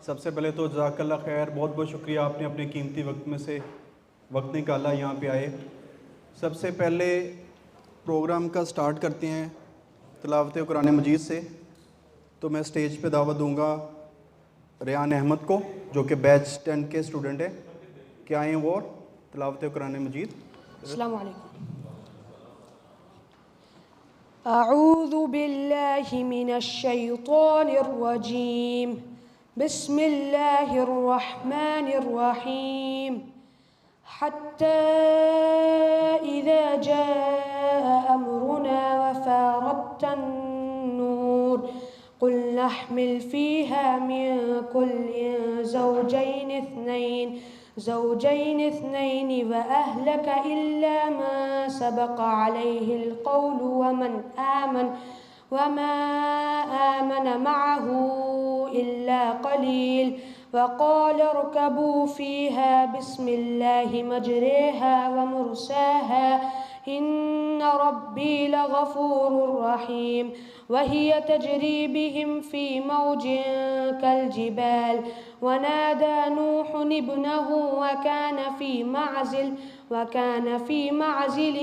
सबसे पहले तो जज़ाकल्लाह खैर, बहुत बहुत शुक्रिया, आपने अपने कीमती वक्त में से वक्त निकाला, यहाँ पे आए। सबसे पहले प्रोग्राम का स्टार्ट करते हैं तिलावत कुरान मजीद से। तो मैं स्टेज पे दावत दूंगा रेहान अहमद को, जो कि बैच 10 के स्टूडेंट हैं, कि आएँ वो तिलावत कुरान मजीद। अस्सलामु अलैकुम। अऊज़ु बिल्लाहि मिनश शैतानिर रजीम। बिस्मिल्लाहिर रहमानिर रहीम। हत्ता इज़ा जाअ अमरुना वफ़ारतन नूर कुल नहमिल फ़ीहा मिन कुल्लिन ज़ौजैन इत्नैन व अहलक इल्ला मा सबक़ अलैहिल क़ौलु वमा आमन मअहु इल्ला क़लील वक़ाल इरकबू फ़ीहा बिस्मिल्लाहि मजरेहा व मुरसाहा इन्न रब्बी लग़फ़ूरुर रहीम वहिय तजरी बिहिम फ़ी मौजिन कल्जिबाल वनादा नूहुन इब्नहु वकान फ़ी मअज़िल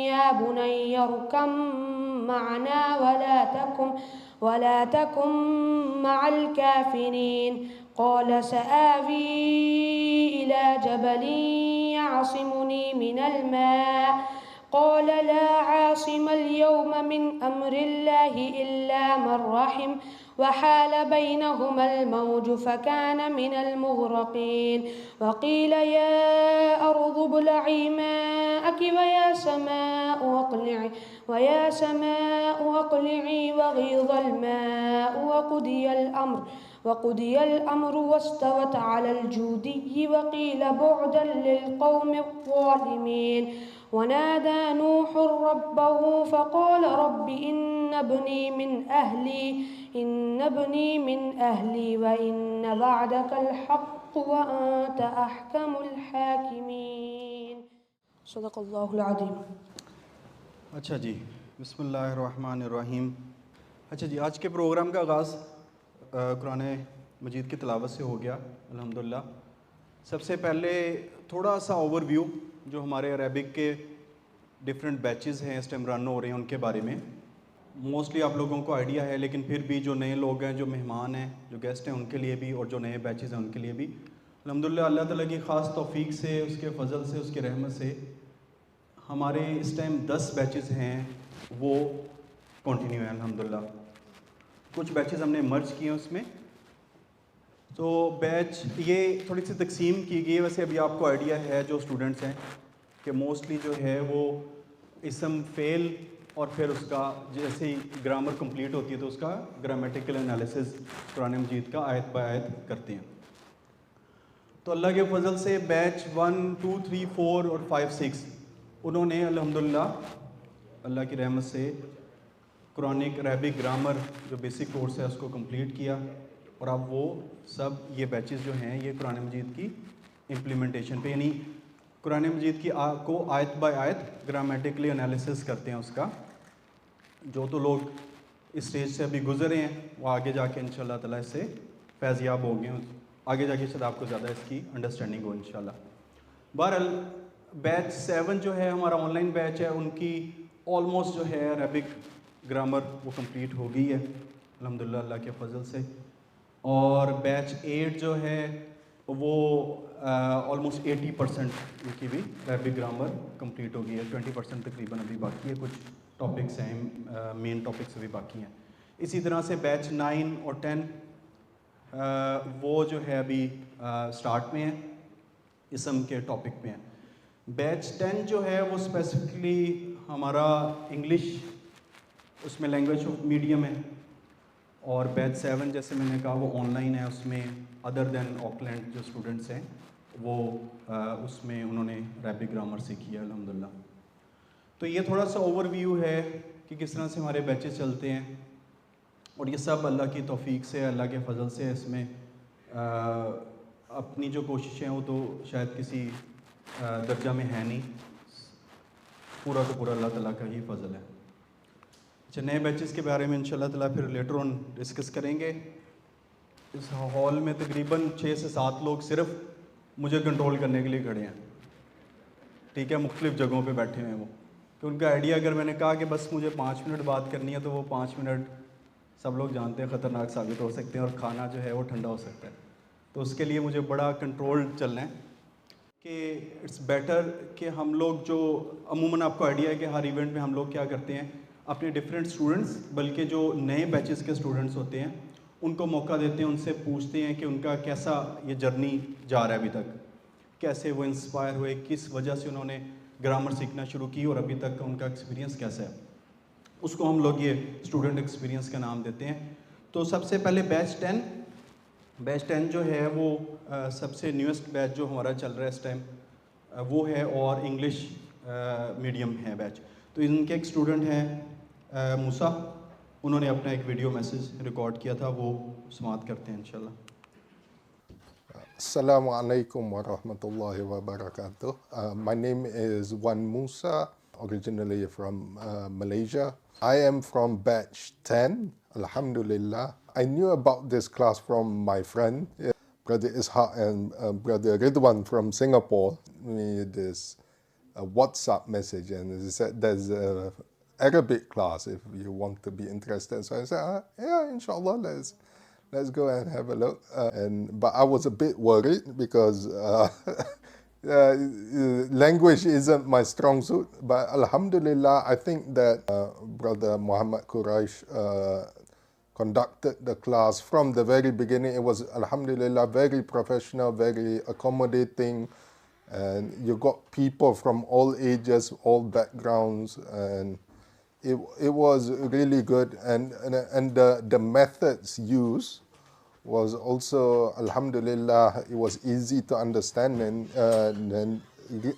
या बुनय्य इरकम मअना वला तकुन मअल काफ़िरीन क़ाल सआवी इला जबलिन यअसिमुनी मिनल मा क़ाल ला आसिमल यौम मिन अम्रिल्लाहि इल्ला मन रहिम वहाल बैनहुमल मौज फ़कान मिनल मुग़रक़ीन वक़ील या अर्ज़ु इब्लዒ माअकी वया समाअ अक़लिዒ वग़ीज़ल माअ वक़ुदियल अम्रु वस्तवत अलल जूदिय्यि वक़ील बुअदन लिलक़ौमि ज़ालिमीन वनादा नूहुर रब्बहु फ़क़ाल रब्बि इन्न इब्नी मिन अहली व इन्न वअदकल हक़्क़ु व अन्त अहकमुल हाकिमीन। सदक़ल्लाहुल अज़ीम। अच्छा जी, बिस्मिल्लाहिर्रहमानिर्रहीम। अच्छा जी, आज के प्रोग्राम का आगाज़ कुरान मजीद की तिलावत से हो गया अल्हम्दुलिल्लाह। सबसे पहले थोड़ा सा ओवरव्यू जो हमारे अरेबिक के डिफरेंट बैचेस हैं इस टाइम रन हो रहे हैं उनके बारे में। मोस्टली आप लोगों को आइडिया है, लेकिन फिर भी जो नए लोग हैं, जो मेहमान हैं, जो गेस्ट हैं, उनके लिए भी, और जो नए बैचेस हैं उनके लिए भी अल्हम्दुलिल्लाह अल्लाह ताला की ख़ास तौफ़ीक से, उसके फ़ज़ल से, उसकी रहमत से हमारे इस टाइम 10 बैचेस हैं वो कंटिन्यू है अल्हम्दुलिल्लाह। कुछ बैचेस हमने मर्ज किए हैं उसमें। तो बैच ये थोड़ी सी तकसीम की गई है। वैसे अभी आपको आइडिया है जो स्टूडेंट्स हैं कि मोस्टली जो है वो इसम फ़ेल और फिर उसका जैसे ही ग्रामर कंप्लीट होती है तो उसका ग्रामेटिकल एनालिसिस कुरान मजीद का आयत बाय आयत करते हैं। तो अल्लाह के फजल से बैच 1, 2, 3, 4 और 5, 6 उन्होंने अल्हम्दुलिल्लाह अल्लाह की रहमत से कुरानिक अरबिक ग्रामर जो बेसिक कोर्स है उसको कंप्लीट किया, और अब वो सब ये बैचेस जो हैं ये कुरान मजीद की इम्प्लीमेंटेशन पे, यानी कुरान मजीद की को आयत बाय आयत ग्रामेटिकली एनालिसिस करते हैं उसका। जो तो लोग इस स्टेज से अभी गुजरे हैं वो आगे जाके इंशाल्लाह ताला इससे फैज़याब होंगे, आगे जाके शायद आपको ज़्यादा इसकी अंडरस्टैंडिंग हो इंशाल्लाह। बहरहाल बैच 7 जो है हमारा ऑनलाइन बैच है, उनकी ऑलमोस्ट जो है अरबिक ग्रामर वो कंप्लीट हो गई है अल्हम्दुलिल्लाह अल्लाह के फजल से। और बैच 8 जो है वो ऑलमोस्ट 80% उनकी भी अरबिक ग्रामर कंप्लीट हो गई है। 20% तकरीबन अभी बाकी है, कुछ टॉपिक्स हैं, मेन टॉपिक्स अभी बाकी हैं। इसी तरह से बैच 9 और 10 वो जो है अभी स्टार्ट में है, इसम के टॉपिक पे हैं। बैच 10 जो है वो स्पेसिफिकली हमारा इंग्लिश उसमें लैंग्वेज ऑफ मीडियम है, और बैच 7 जैसे मैंने कहा वो ऑनलाइन है। उसमें अदर देन ऑकलैंड जो स्टूडेंट्स हैं वो उसमें उन्होंने अरबिक ग्रामर सीखी है अल्हम्दुलिल्लाह। तो ये थोड़ा सा ओवरव्यू है कि किस तरह से हमारे बैचेस चलते हैं, और ये सब अल्लाह की तौफीक से, अल्लाह के फजल से। इसमें अपनी जो कोशिशें हैं वो तो शायद किसी दर्जा में है नहीं, पूरा तो पूरा अल्लाह ताला का ही फजल है। अच्छा, नए बैचेस के बारे में इंशाल्लाह ताला फिर लेटर ऑन डिस्कस करेंगे। इस हॉल में तकरीबन 6 से 7 लोग सिर्फ मुझे कंट्रोल करने के लिए खड़े हैं, ठीक है, मुख्तलिफ़ जगहों पे बैठे हुए हैं वो, कि उनका आइडिया अगर मैंने कहा कि बस मुझे 5 मिनट बात करनी है तो वो 5 मिनट सब लोग जानते हैं ख़तरनाक साबित हो सकते हैं और खाना जो है वो ठंडा हो सकता है। तो उसके लिए मुझे बड़ा कंट्रोल चलना है कि इट्स बेटर कि हम लोग जो अमूमन आपको आइडिया है कि हर इवेंट में हम लोग क्या करते हैं, अपने डिफरेंट स्टूडेंट्स, बल्कि जो नए बैचेस के स्टूडेंट्स होते हैं उनको मौका देते हैं, उनसे पूछते हैं कि उनका कैसा ये जर्नी जा रहा है अभी तक, कैसे वो इंस्पायर हुए, किस वजह से उन्होंने ग्रामर सीखना शुरू की और अभी तक का उनका एक्सपीरियंस कैसा है, उसको हम लोग ये स्टूडेंट एक्सपीरियंस का नाम देते हैं। तो सबसे पहले बैच 10 जो है वो सबसे न्यूएस्ट बैच जो हमारा चल रहा है इस टाइम वो है, और इंग्लिश मीडियम है बैच। तो इनके एक स्टूडेंट हैं मूसा, उन्होंने अपना एक वीडियो मैसेज रिकॉर्ड किया था, वो समाप्त करते हैं इंशाल्लाह। Assalamu alaikum wa rahmatullahi wa barakatuh. My name is Wan Musa, originally from Malaysia. I am from batch 10, Alhamdulillah. I knew about this class from my friend, Brother Ishaq and Brother Ridwan from Singapore. Me this WhatsApp message and he said there's a Arabic class if you want to be interested. So I said, yeah, inshallah, let's go and have a look. But I was a bit worried because language isn't my strong suit. But Alhamdulillah, I think that Brother Muhammad Quraish conducted the class from the very beginning. It was Alhamdulillah very professional, very accommodating, and you got people from all ages, all backgrounds, and it was really good. And the methods used was also Alhamdulillah, it was easy to understand, and it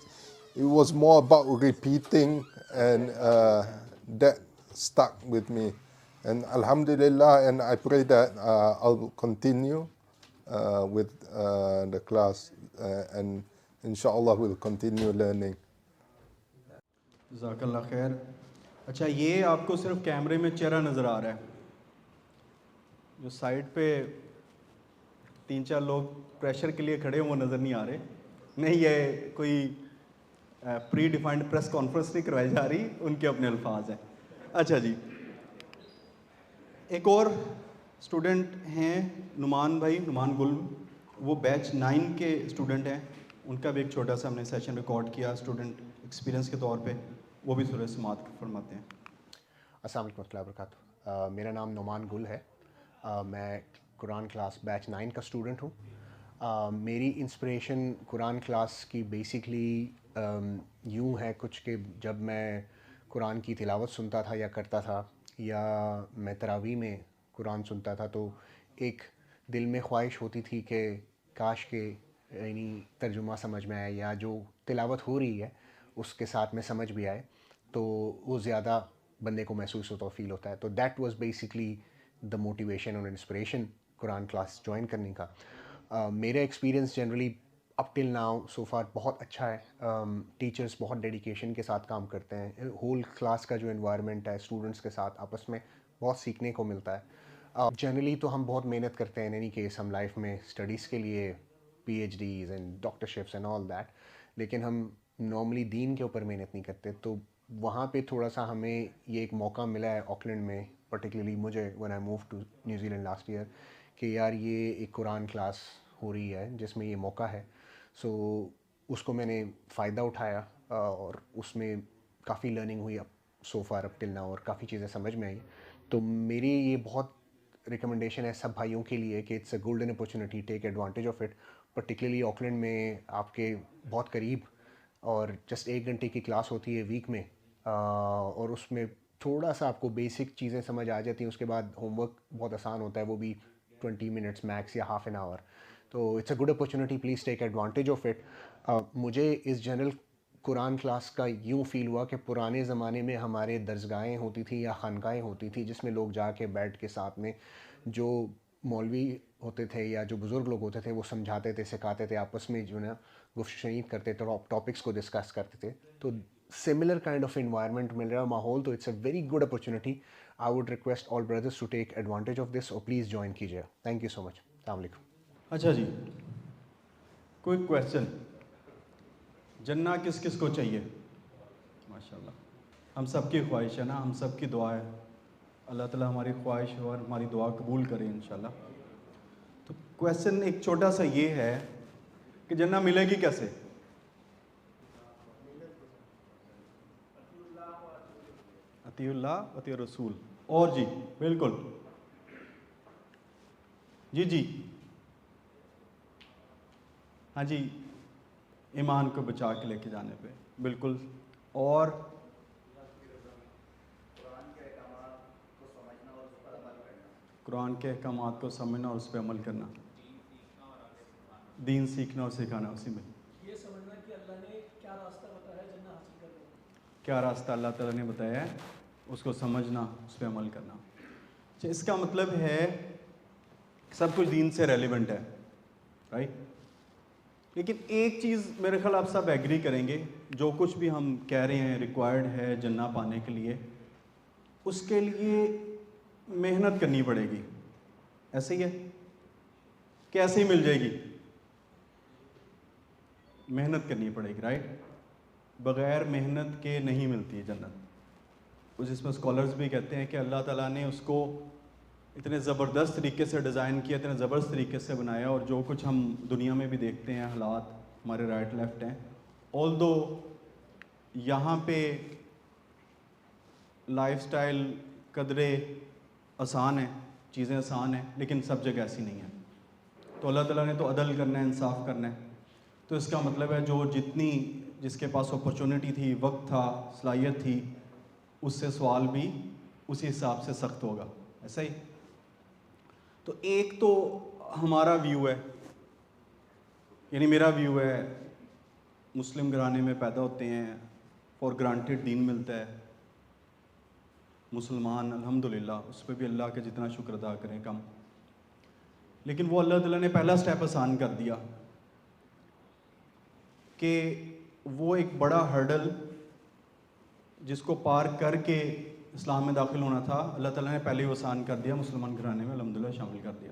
was more about repeating, and that stuck with me. And Alhamdulillah, and I pray that I'll continue with the class, and inshallah we'll continue learning. जज़ाकल्लाह खैर। अच्छा, ये आपको सिर्फ कैमरे में चेहरा नज़र आ रहा है, जो साइड पे 3-4 लोग प्रेशर के लिए खड़े हैं वो नज़र नहीं आ रहे। नहीं, ये कोई प्री डिफाइंड प्रेस कॉन्फ्रेंस नहीं करवाई जा रही, उनके अपने अल्फाज हैं। अच्छा जी, एक और स्टूडेंट हैं नुमान भाई, नुमान गुल, वो बैच 9 के स्टूडेंट हैं, उनका भी एक छोटा सा हमने सेशन रिकॉर्ड किया स्टूडेंट एक्सपीरियंस के तौर पे, वो भी थोड़े समाप्त फरमाते हैं। अस्सलाम वालेकुम warahmatullahi wabarakatuh। मेरा नाम नुमान गुल है। मैं कुरान क्लास बैच 9 का स्टूडेंट हूँ। मेरी इंस्पिरेशन कुरान क्लास की बेसिकली यूँ है कुछ कि जब मैं कुरान की तिलावत सुनता था या करता था, या मैं तरावी में कुरान सुनता था, तो एक दिल में ख्वाहिश होती थी कि काश के यानी तर्जुमा समझ में आए, या जो तिलावत हो रही है उसके साथ में समझ भी आए, तो वो ज़्यादा बंदे को महसूस होता और फील होता है। तो that was basically the motivation और इंस्पिरेशन कुरान क्लास ज्वाइन करने का। मेरा experience generally up till now so far बहुत अच्छा है। टीचर्स बहुत डेडिकेशन के साथ काम करते हैं। होल क्लास का जो एनवायरनमेंट है, स्टूडेंट्स के साथ आपस में बहुत सीखने को मिलता है। जनरली तो हम बहुत मेहनत करते हैं इन एनी केस, हम लाइफ में स्टडीज़ के लिए PhDs and doctorships and all that, लेकिन हम नॉर्मली दीन के ऊपर मेहनत नहीं करते। तो वहाँ पे थोड़ा सा हमें ये एक मौका मिला है ऑकलैंड में, पर्टिकुलरली मुझे when I move to New Zealand last year, कि यार ये एक कुरान क्लास हो रही है जिसमें ये मौका है। सो उसको मैंने फ़ायदा उठाया और उसमें काफ़ी लर्निंग हुई अब सो फार अप टिल नाउ, और काफ़ी चीज़ें समझ में आई। तो मेरी ये बहुत रिकमेंडेशन है सब भाइयों के लिए कि it's a golden opportunity, take advantage of it. Particularly Auckland में आपके बहुत करीब, और जस्ट 1 घंटे की क्लास होती है वीक में, और उसमें थोड़ा सा आपको बेसिक चीज़ें समझ आ जाती हैं। उसके बाद होमवर्क बहुत आसान होता है, वो भी 20 मिनट्स मैक्स या हाफ एन आवर। तो it's a good opportunity, please take advantage of it. मुझे इस जनरल कुरान क्लास का यूँ फ़ील हुआ कि पुराने ज़माने में हमारे दरसगाहें होती थी या खानकाएँ होती थी, जिसमें लोग जाके बैठ के साथ में जो मौलवी होते थे या जो बुज़ुर्ग लोग होते थे वो समझाते थे, सिखाते थे, आपस में जो ना गुफ्तगू करते थे, टॉपिक्स को डिस्कस करते थे। तो सिमिलर काइंड ऑफ इन्वायरमेंट मिल रहा है, माहौल, तो it's a very good opportunity. I would request all brothers to take advantage of this, और प्लीज़ ज्वाइन कीजिए। Thank you so much. अस्सलाम वालेकुम। अच्छा जी, कोई क्वेश्चन, जन्ना किस किस को चाहिए? माशाल्लाह, हम सब की ख्वाहिश है ना, हम सब की दुआ है, अल्लाह ताला हमारी ख्वाहिश और हमारी दुआ कबूल करे इंशाल्लाह। तो क्वेश्चन एक छोटा सा ये है कि जन्ना मिलेगी कैसे? अतीउल्लाह अती रसूल। और जी बिल्कुल, जी जी, हाँ जी, ईमान को बचा के लेके जाने पे बिल्कुल। और कुरान के अहकामात को समझना और उस पर अमल करना, दीन सीखना और सिखाना, उसी में ये समझना कि अल्लाह ने क्या रास्ता बताया है जन्नत हासिल करने का। क्या रास्ता अल्लाह ताला ने बताया है उसको समझना, उस पर अमल करना। अच्छा, इसका मतलब है सब कुछ दीन से रेलिवेंट है, राइट? लेकिन एक चीज़ मेरे ख्याल आप सब एग्री करेंगे, जो कुछ भी हम कह रहे हैं रिक्वायर्ड है जन्नत पाने के लिए, उसके लिए मेहनत करनी पड़ेगी। ऐसे ही है कि ऐसे ही मिल जाएगी? मेहनत करनी पड़ेगी, राइट? बग़ैर मेहनत के नहीं मिलती है जन्नत। कुछ इसमें स्कॉलर्स भी कहते हैं कि अल्लाह ताला ने उसको इतने ज़बरदस्त तरीके से डिज़ाइन किया, इतने ज़बरदस्त तरीके से बनाया, और जो कुछ हम दुनिया में भी देखते हैं हालात हमारे राइट लेफ़्ट हैं, ऑल्दो यहाँ पे लाइफस्टाइल कदरे आसान है, चीज़ें आसान हैं, लेकिन सब जगह ऐसी नहीं है। तो अल्लाह ताला ने तो अदल करना है, इंसाफ करना है। तो इसका मतलब है जो जितनी जिसके पास अपॉर्चुनिटी थी, वक्त था, सलाहियत थी, उससे सवाल भी उसी हिसाब से सख्त होगा। ऐसा ही। तो एक तो हमारा व्यू है, यानी मेरा व्यू है, मुस्लिम घराने में पैदा होते हैं, फॉर ग्रांटेड दीन मिलता है, मुसलमान अल्हम्दुलिल्लाह, उस पर भी अल्लाह का जितना शुक्र अदा करें कम। लेकिन वो अल्लाह ताला ने पहला स्टेप आसान कर दिया कि वो एक बड़ा हर्डल जिसको पार करके इस्लाम में दाखिल होना था, अल्लाह ताला ने पहले ही आसान कर दिया, मुसलमान घराने में अल्हम्दुलिल्लाह शामिल कर दिया।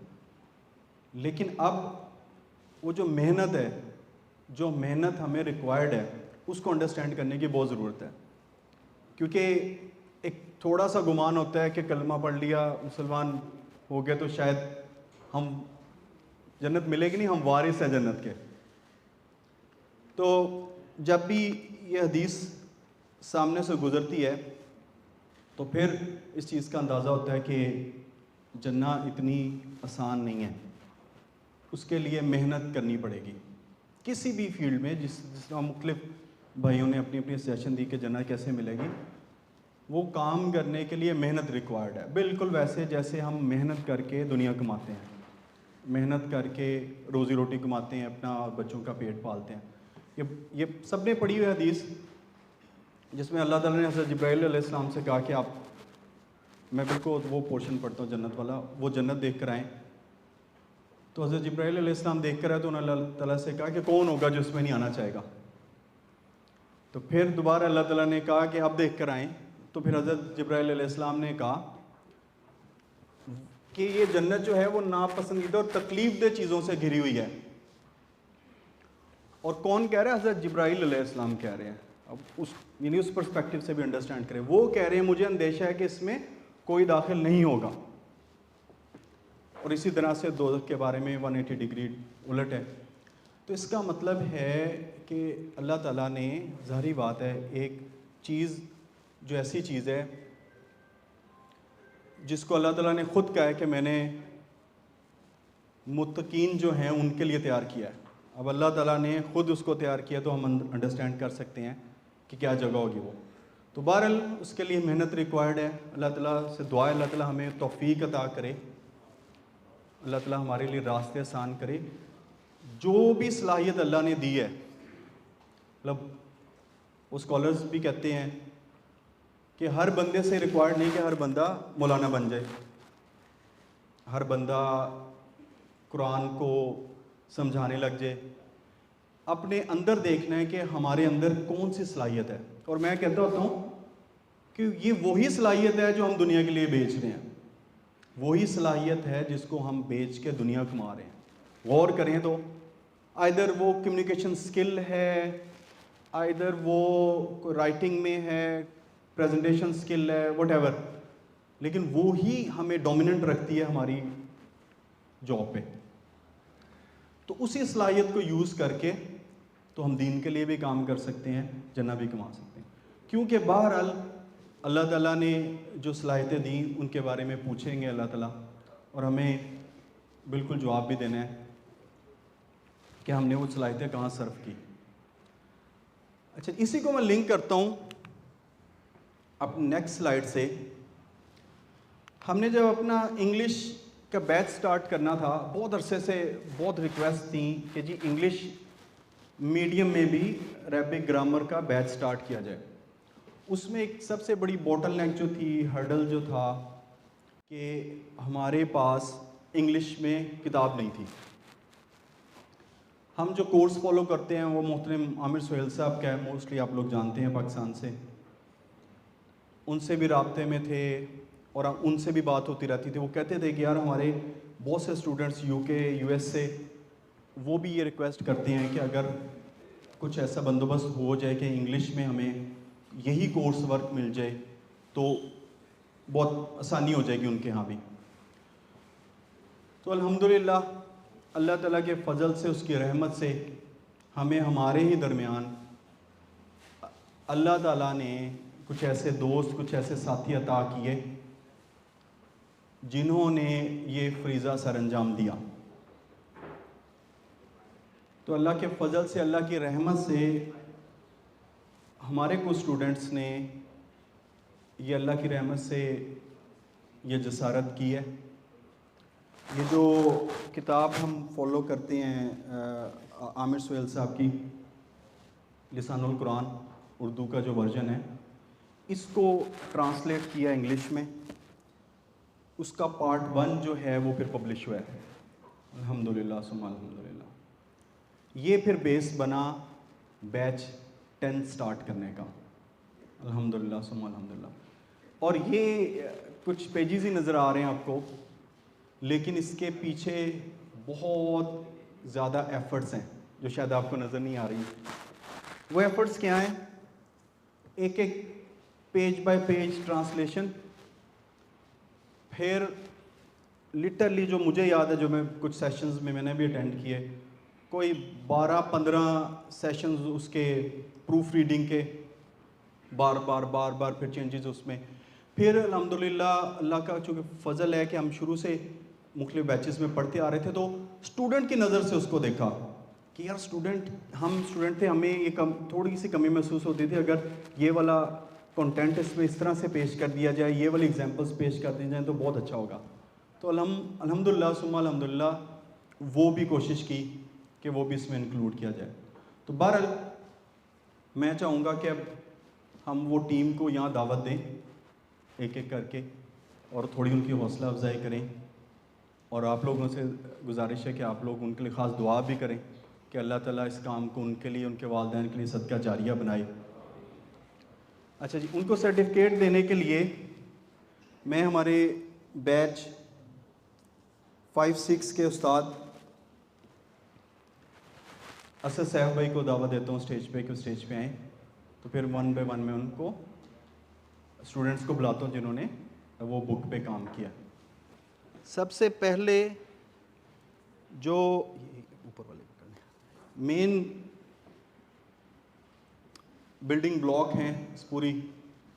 लेकिन अब वो जो मेहनत है, जो मेहनत हमें रिक्वायर्ड है, उसको अंडरस्टैंड करने की बहुत ज़रूरत है। क्योंकि एक थोड़ा सा गुमान होता है कि कलमा पढ़ लिया, मुसलमान हो गए तो शायद हम जन्नत मिलेगी नहीं, हम वारिस हैं जन्नत के। तो जब भी ये हदीस सामने से गुज़रती है तो फिर इस चीज़ का अंदाज़ा होता है कि जन्नत इतनी आसान नहीं है, उसके लिए मेहनत करनी पड़ेगी। किसी भी फील्ड में जिस तरह मुख्तलिफ भाइयों ने अपनी अपनी सजेशन दी कि जन्नत कैसे मिलेगी, वो काम करने के लिए मेहनत रिक्वायर्ड है। बिल्कुल वैसे जैसे हम मेहनत करके दुनिया कमाते हैं, मेहनत करके रोज़ी रोटी कमाते हैं, अपना बच्चों का पेट पालते हैं। ये सब ने पढ़ी हुई हदीस जिसमें अल्लाह ताला ने हज़रत जिब्राइल अलैहिस्सलाम से कहा कि आप, मैं बिल्कुल वो पोर्शन पढ़ता हूँ जन्नत वाला, वो जन्नत देख कर आएँ। तो हज़रत जिब्राइल अलैहिस्सलाम देख कर आए तो उन्होंने अल्लाह ताला से कहा कि कौन होगा जो इसमें नहीं आना चाहेगा। तो फिर दोबारा अल्लाह ताला ने कहा कि अब देख कर आएँ। तो फिर हज़रत जिब्राइल अलैहिस्सलाम ने कहा कि ये जन्नत जो है वो नापसंदीदा और तकलीफ़देह चीज़ों से घिरी हुई है। और कौन कह रहा है? हज़रत जिब्राइल अलैहिस्सलाम कह रहे हैं। अब उस यानी उस पर्सपेक्टिव से भी अंडरस्टैंड करें। वो कह रहे हैं मुझे अंदेशा है कि इसमें कोई दाखिल नहीं होगा। और इसी तरह से दोज़ख के बारे में 180 डिग्री उलट है। तो इसका मतलब है कि अल्लाह ताला ने, ज़ाहिरी बात है, एक चीज़ जो ऐसी चीज़ है जिसको अल्लाह ताला ने ख़ुद कहा है कि मैंने मुत्तकीन जो हैं उनके लिए तैयार किया है। अब अल्लाह ताला ने ख़ुद उसको तैयार किया तो हम अंडरस्टैंड कर सकते हैं कि क्या जगह होगी वो। तो बहरहाल उसके लिए मेहनत रिक्वायर्ड है। अल्लाह ताला से दुआ है अल्लाह ताला हमें तौफ़ीक अता करे, अल्लाह ताला हमारे लिए रास्ते आसान करे। जो भी सलाहियत अल्लाह ने दी है, मतलब वो स्कॉलर्स भी कहते हैं कि हर बंदे से रिक्वायर्ड नहीं कि हर बंदा मौलाना बन जाए, हर बंदा कुरान को समझाने लग जाए। अपने अंदर देखना है कि हमारे अंदर कौन सी सलाहियत है। और मैं कहता होता हूँ कि ये वही सलाहियत है जो हम दुनिया के लिए बेच रहे हैं। वही सलाहियत है जिसको हम बेच के दुनिया कमा रहे हैं। गौर करें तो आइदर वो कम्युनिकेशन स्किल है, आइदर वो राइटिंग में है, प्रेजेंटेशन स्किल है, व्हाटएवर, लेकिन वो ही हमें डोमिनेंट रखती है हमारी जॉब पे। तो उसी सलाहियत को यूज़ करके तो हम दीन के लिए भी काम कर सकते हैं, जन्नत भी कमा सकते हैं। क्योंकि बहरहाल अल्लाह ताला ने जो सलाहियतें दी उनके बारे में पूछेंगे अल्लाह ताला, और हमें बिल्कुल जवाब भी देना है कि हमने वो सलाहियतें कहाँ सर्व की। अच्छा, इसी को मैं लिंक करता हूँ अपनी नेक्स्ट स्लाइड से। हमने जब अपना इंग्लिश का बैच स्टार्ट करना था, बहुत अरसे से बहुत रिक्वेस्ट थी कि जी इंग्लिश मीडियम में भी अरेबिक ग्रामर का बैच स्टार्ट किया जाए। उसमें एक सबसे बड़ी बोटलनेक जो थी, हर्डल जो था, कि हमारे पास इंग्लिश में किताब नहीं थी। हम जो कोर्स फॉलो करते हैं वो मोहतरम आमिर सुहेल साहब का है, मोस्टली आप लोग जानते हैं पाकिस्तान से, उनसे भी राब्ते में थे और उनसे भी बात होती रहती थी। वो कहते थे कि यार हमारे बहुत से स्टूडेंट्स यूके, यूएस से, वो भी ये रिक्वेस्ट करते हैं कि अगर कुछ ऐसा बंदोबस्त हो जाए कि इंग्लिश में हमें यही कोर्स वर्क मिल जाए तो बहुत आसानी हो जाएगी उनके यहाँ भी। तो अल्हम्दुलिल्लाह अल्लाह ताला के फ़ज़ल से, उसकी रहमत से हमें हमारे ही दरमियान अल्लाह ताला ने कुछ ऐसे दोस्त, कुछ ऐसे साथी अता किए जिन्होंने ये फ़रीज़ा सर अंजाम दिया। तो अल्लाह के फ़ज़ल से, अल्लाह की रहमत से हमारे कुछ स्टूडेंट्स ने ये अल्लाह की रहमत से ये जसारत की है। ये जो किताब हम फॉलो करते हैं आमिर सुहेल साहब की, लिसानुल कुरान, उर्दू का जो वर्जन है, इसको ट्रांसलेट किया इंग्लिश में। उसका पार्ट 1 जो है वो फिर पब्लिश हुआ है, अल्हम्दुलिल्लाह सुम्मा अल्हम्दुलिल्लाह। ये फिर बेस बना बैच 10 स्टार्ट करने का, अल्हम्दुलिल्लाह सुम्मा अल्हम्दुलिल्लाह। और ये कुछ पेजेस ही नज़र आ रहे हैं आपको, लेकिन इसके पीछे बहुत ज़्यादा एफ़र्ट्स हैं जो शायद आपको नज़र नहीं आ रही। वो एफ़र्ट्स क्या हैं? एक एक पेज बाय पेज ट्रांसलेशन, फिर लिटरली जो मुझे याद है, जो मैं कुछ सेशंस में मैंने भी अटेंड किए, कोई 12-15 सेशंस उसके प्रूफ रीडिंग के, बार बार फिर चेंजेस उसमें। फिर अल्हम्दुलिल्लाह अल्लाह का चूँकि फ़ज़ल है कि हम शुरू से मुख्तलिफ बैचेस में पढ़ते आ रहे थे, तो स्टूडेंट की नज़र से उसको देखा कि यार हम स्टूडेंट थे, हमें ये थोड़ी सी कमी महसूस होती थी, अगर ये वाला कंटेंट इसमें इस तरह से पेश कर दिया जाए, ये वाली एग्जांपल्स पेश कर दी जाए तो बहुत अच्छा होगा। तो अल्हम्दुलिल्लाह सुम्मा अल्हम्दुलिल्लाह वो भी कोशिश की कि वो भी इसमें इंक्लूड किया जाए। तो बहरहाल मैं चाहूँगा कि अब हम वो टीम को यहाँ दावत दें एक एक करके, और थोड़ी उनकी हौसला अफजाई करें, और आप लोगों से गुजारिश है कि आप लोग उनके लिए ख़ास दुआ भी करें कि अल्लाह ताला इस काम को उनके लिए, उनके वालिदैन के लिए सदका जारिया बनाए। अच्छा जी, उनको सर्टिफिकेट देने के लिए मैं हमारे बैच 5-6 के उस्ताद असद सैफ भाई को दावत देता हूँ स्टेज पे कि स्टेज पे आएँ। तो फिर 1 बाय 1 में उनको स्टूडेंट्स को बुलाता हूँ जिन्होंने वो बुक पे काम किया। सबसे पहले जो ऊपर वाले मेन बिल्डिंग ब्लॉक हैं इस पूरी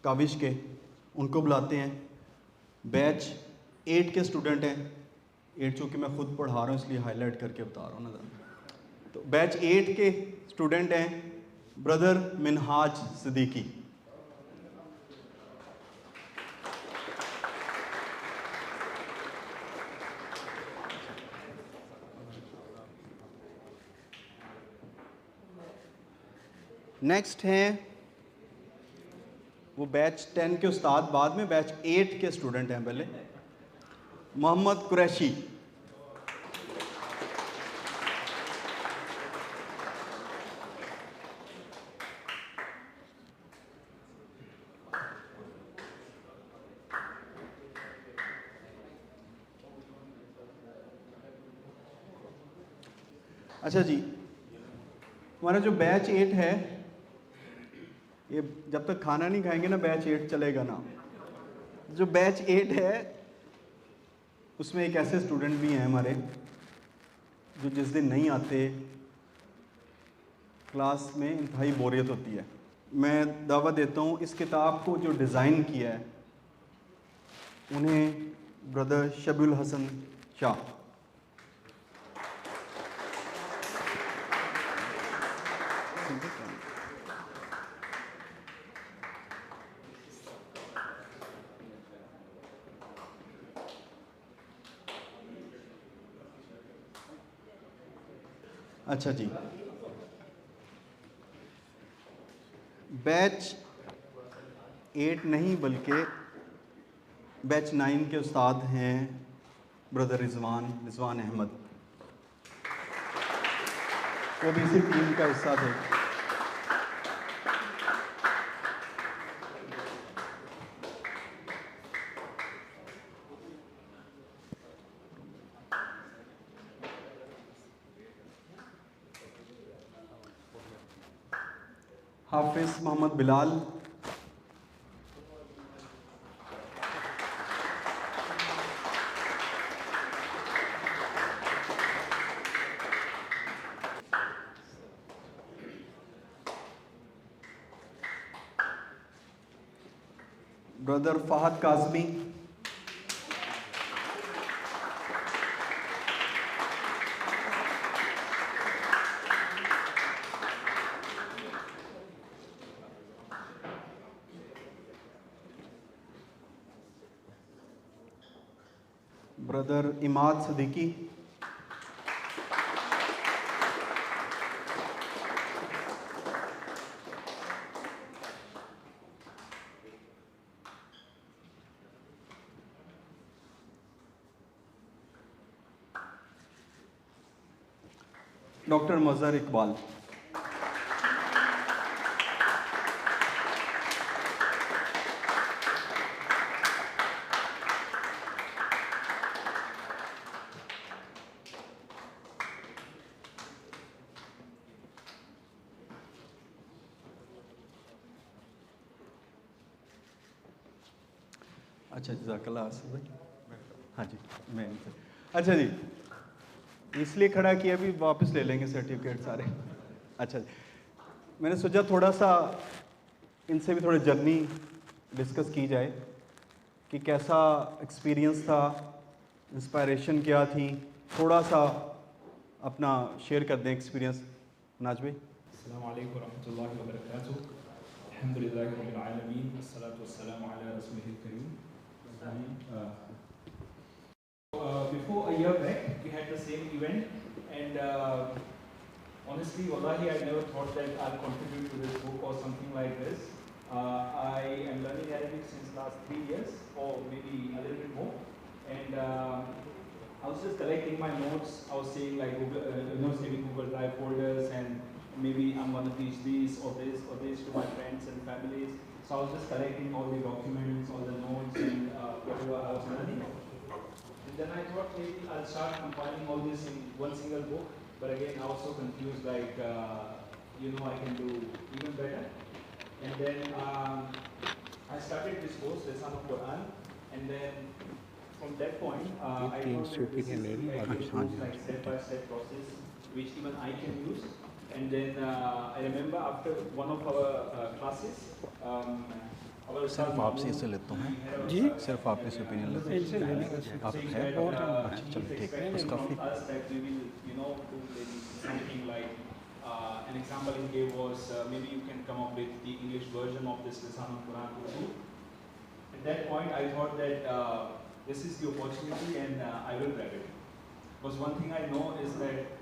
काविश के, उनको बुलाते हैं। बैच 8 के स्टूडेंट हैं, 8 चूँकि मैं खुद पढ़ा रहा हूँ इसलिए हाईलाइट करके बता रहा हूँ ना ज़रा। तो बैच 8 के स्टूडेंट हैं ब्रदर मिनहाज सिद्दीकी। नेक्स्ट हैं वो बैच 10 के उस्ताद, बाद में बैच 8 के स्टूडेंट हैं पहले, मोहम्मद कुरैशी। अच्छा जी, हमारा जो बैच 8 है, ये जब तक खाना नहीं खाएंगे ना बैच 8 चलेगा ना। जो बैच 8 है उसमें एक ऐसे स्टूडेंट भी हैं हमारे जो जिस दिन नहीं आते क्लास में इंतहाई बोरियत होती है। मैं दावा देता हूँ इस किताब को जो डिज़ाइन किया है उन्हें ब्रदर शबीउल हसन शाह। अच्छा जी, बैच 8 नहीं बल्कि बैच 9 के उस्ताद हैं ब्रदर रिजवान अहमद, वो भी इसी टीम का हिस्सा थे। Hafiz Mohammad Bilal, brother Fahad Kazmi, brother Imad Siddiqui, doctor Mazhar Iqbal. अच्छा जज़ाकल्लाह आसिफ भाई। हाँ जी, मैं अच्छा जी, इसलिए खड़ा किया, भी वापस ले लेंगे सर्टिफिकेट सारे। अच्छा जी, मैंने सोचा थोड़ा सा इनसे भी थोड़ी जर्नी डिस्कस की जाए कि कैसा एक्सपीरियंस था, इंस्पायरेशन क्या थी, थोड़ा सा अपना शेयर कर दें एक्सपीरियंस। नाज भाई। अस्सलामु अलैकुम वरहमतुल्लाहि वबरकातुहू। अल्हम्दुलिल्लाहि रब्बिल आलमीन वस्सलातु वस्सलामु अला रसूलिहिल करीम। Before a year back, we had the same event, and honestly, wallahi, I never thought that I'll contribute to this book or something like this. I am learning Arabic since last 3 years, or maybe a little bit more, and I was just collecting my notes. I was saying like Google, saving Google Drive folders, and maybe I'm going to teach this or this to my friends and families. So I was just collecting all the documents, all the notes, and whatever I was learning. And then I thought maybe I'll start compiling all this in one single book. But again, I was so confused, like, I can do even better. And then I started this course, Lisan of Quran, and then from that point, I thought that this is like step-by-step process, which even I can use. And then I remember after one of our classes, सिर्फ आपसे इसे लेता हूँ जी, सिर्फ आप इसे opinion लेते हैं आप है। अच्छा चलो ठीक है, बस काफ़ी। An example he gave was maybe you can come up with the English version of this Lisan al-Quran Urdu. At that point, I thought that this is the opportunity and I will grab it. Because one thing I know is that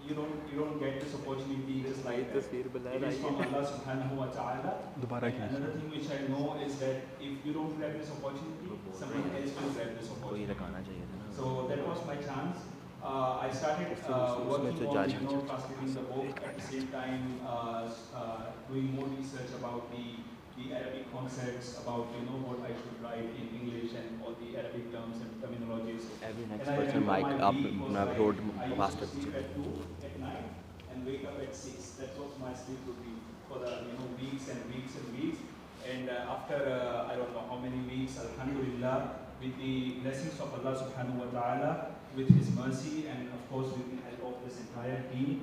you don't get this opportunity just like that. It is from Allah subhanahu wa ta'ala. And another thing which I know is that if you don't grab this opportunity, someone else will grab this opportunity. So that was my chance. I started working on translating the book, at the same time doing more research about the Arabic concepts, about what I should write in English and all the Arabic terms and terminologies. Every next person mic up road faster. At 2 at night. night and wake up at 6. That was my sleep routine for the weeks and weeks and weeks. And after I don't know how many weeks, alhamdulillah, with the blessings of Allah subhanahu wa ta'ala, with His mercy, and of course with the help of this entire team,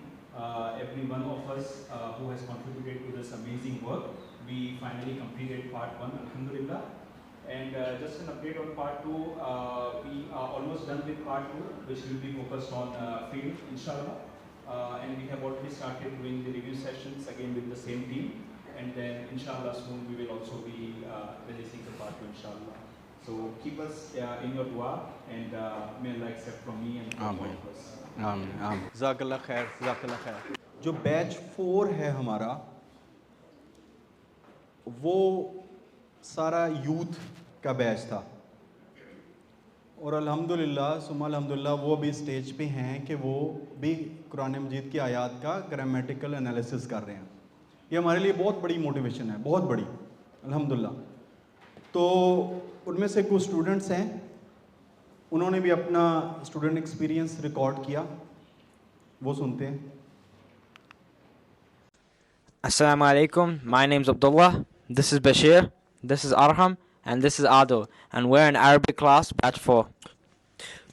every one of us who has contributed to this amazing work, we finally completed part 1, alhamdulillah. And just an update on part 2, we are almost done with part 2, which will be focused on field, inshallah. And we have already started doing the review sessions again with the same team. And then, inshallah, soon we will also be releasing the part 2, inshallah. So keep us in your dua, and may Allah accept from me and from all of us. आमीन। ज़ाकल्लाह खैर, ज़ाकल्लाह खैर। जो batch 4 है हमारा, वो सारा youth का batch था, और अल्हम्दुलिल्लाह सुम्मा अल्हम्दुलिल्लाह वो भी स्टेज पे हैं कि वो भी कुरान मजीद की आयत का ग्रामेटिकल एनालिसिस कर रहे हैं। ये हमारे लिए बहुत बड़ी मोटिवेशन है, बहुत बड़ी, अल्हम्दुलिल्लाह। तो उनमें से कुछ स्टूडेंट्स हैं, उन्होंने भी अपना स्टूडेंट एक्सपीरियंस रिकॉर्ड किया, वो सुनते हैं। Assalamu alaikum. My name's Abdullah. This is Bashir. This is Arham. And this is Adil. And we're in Arabic class, batch 4.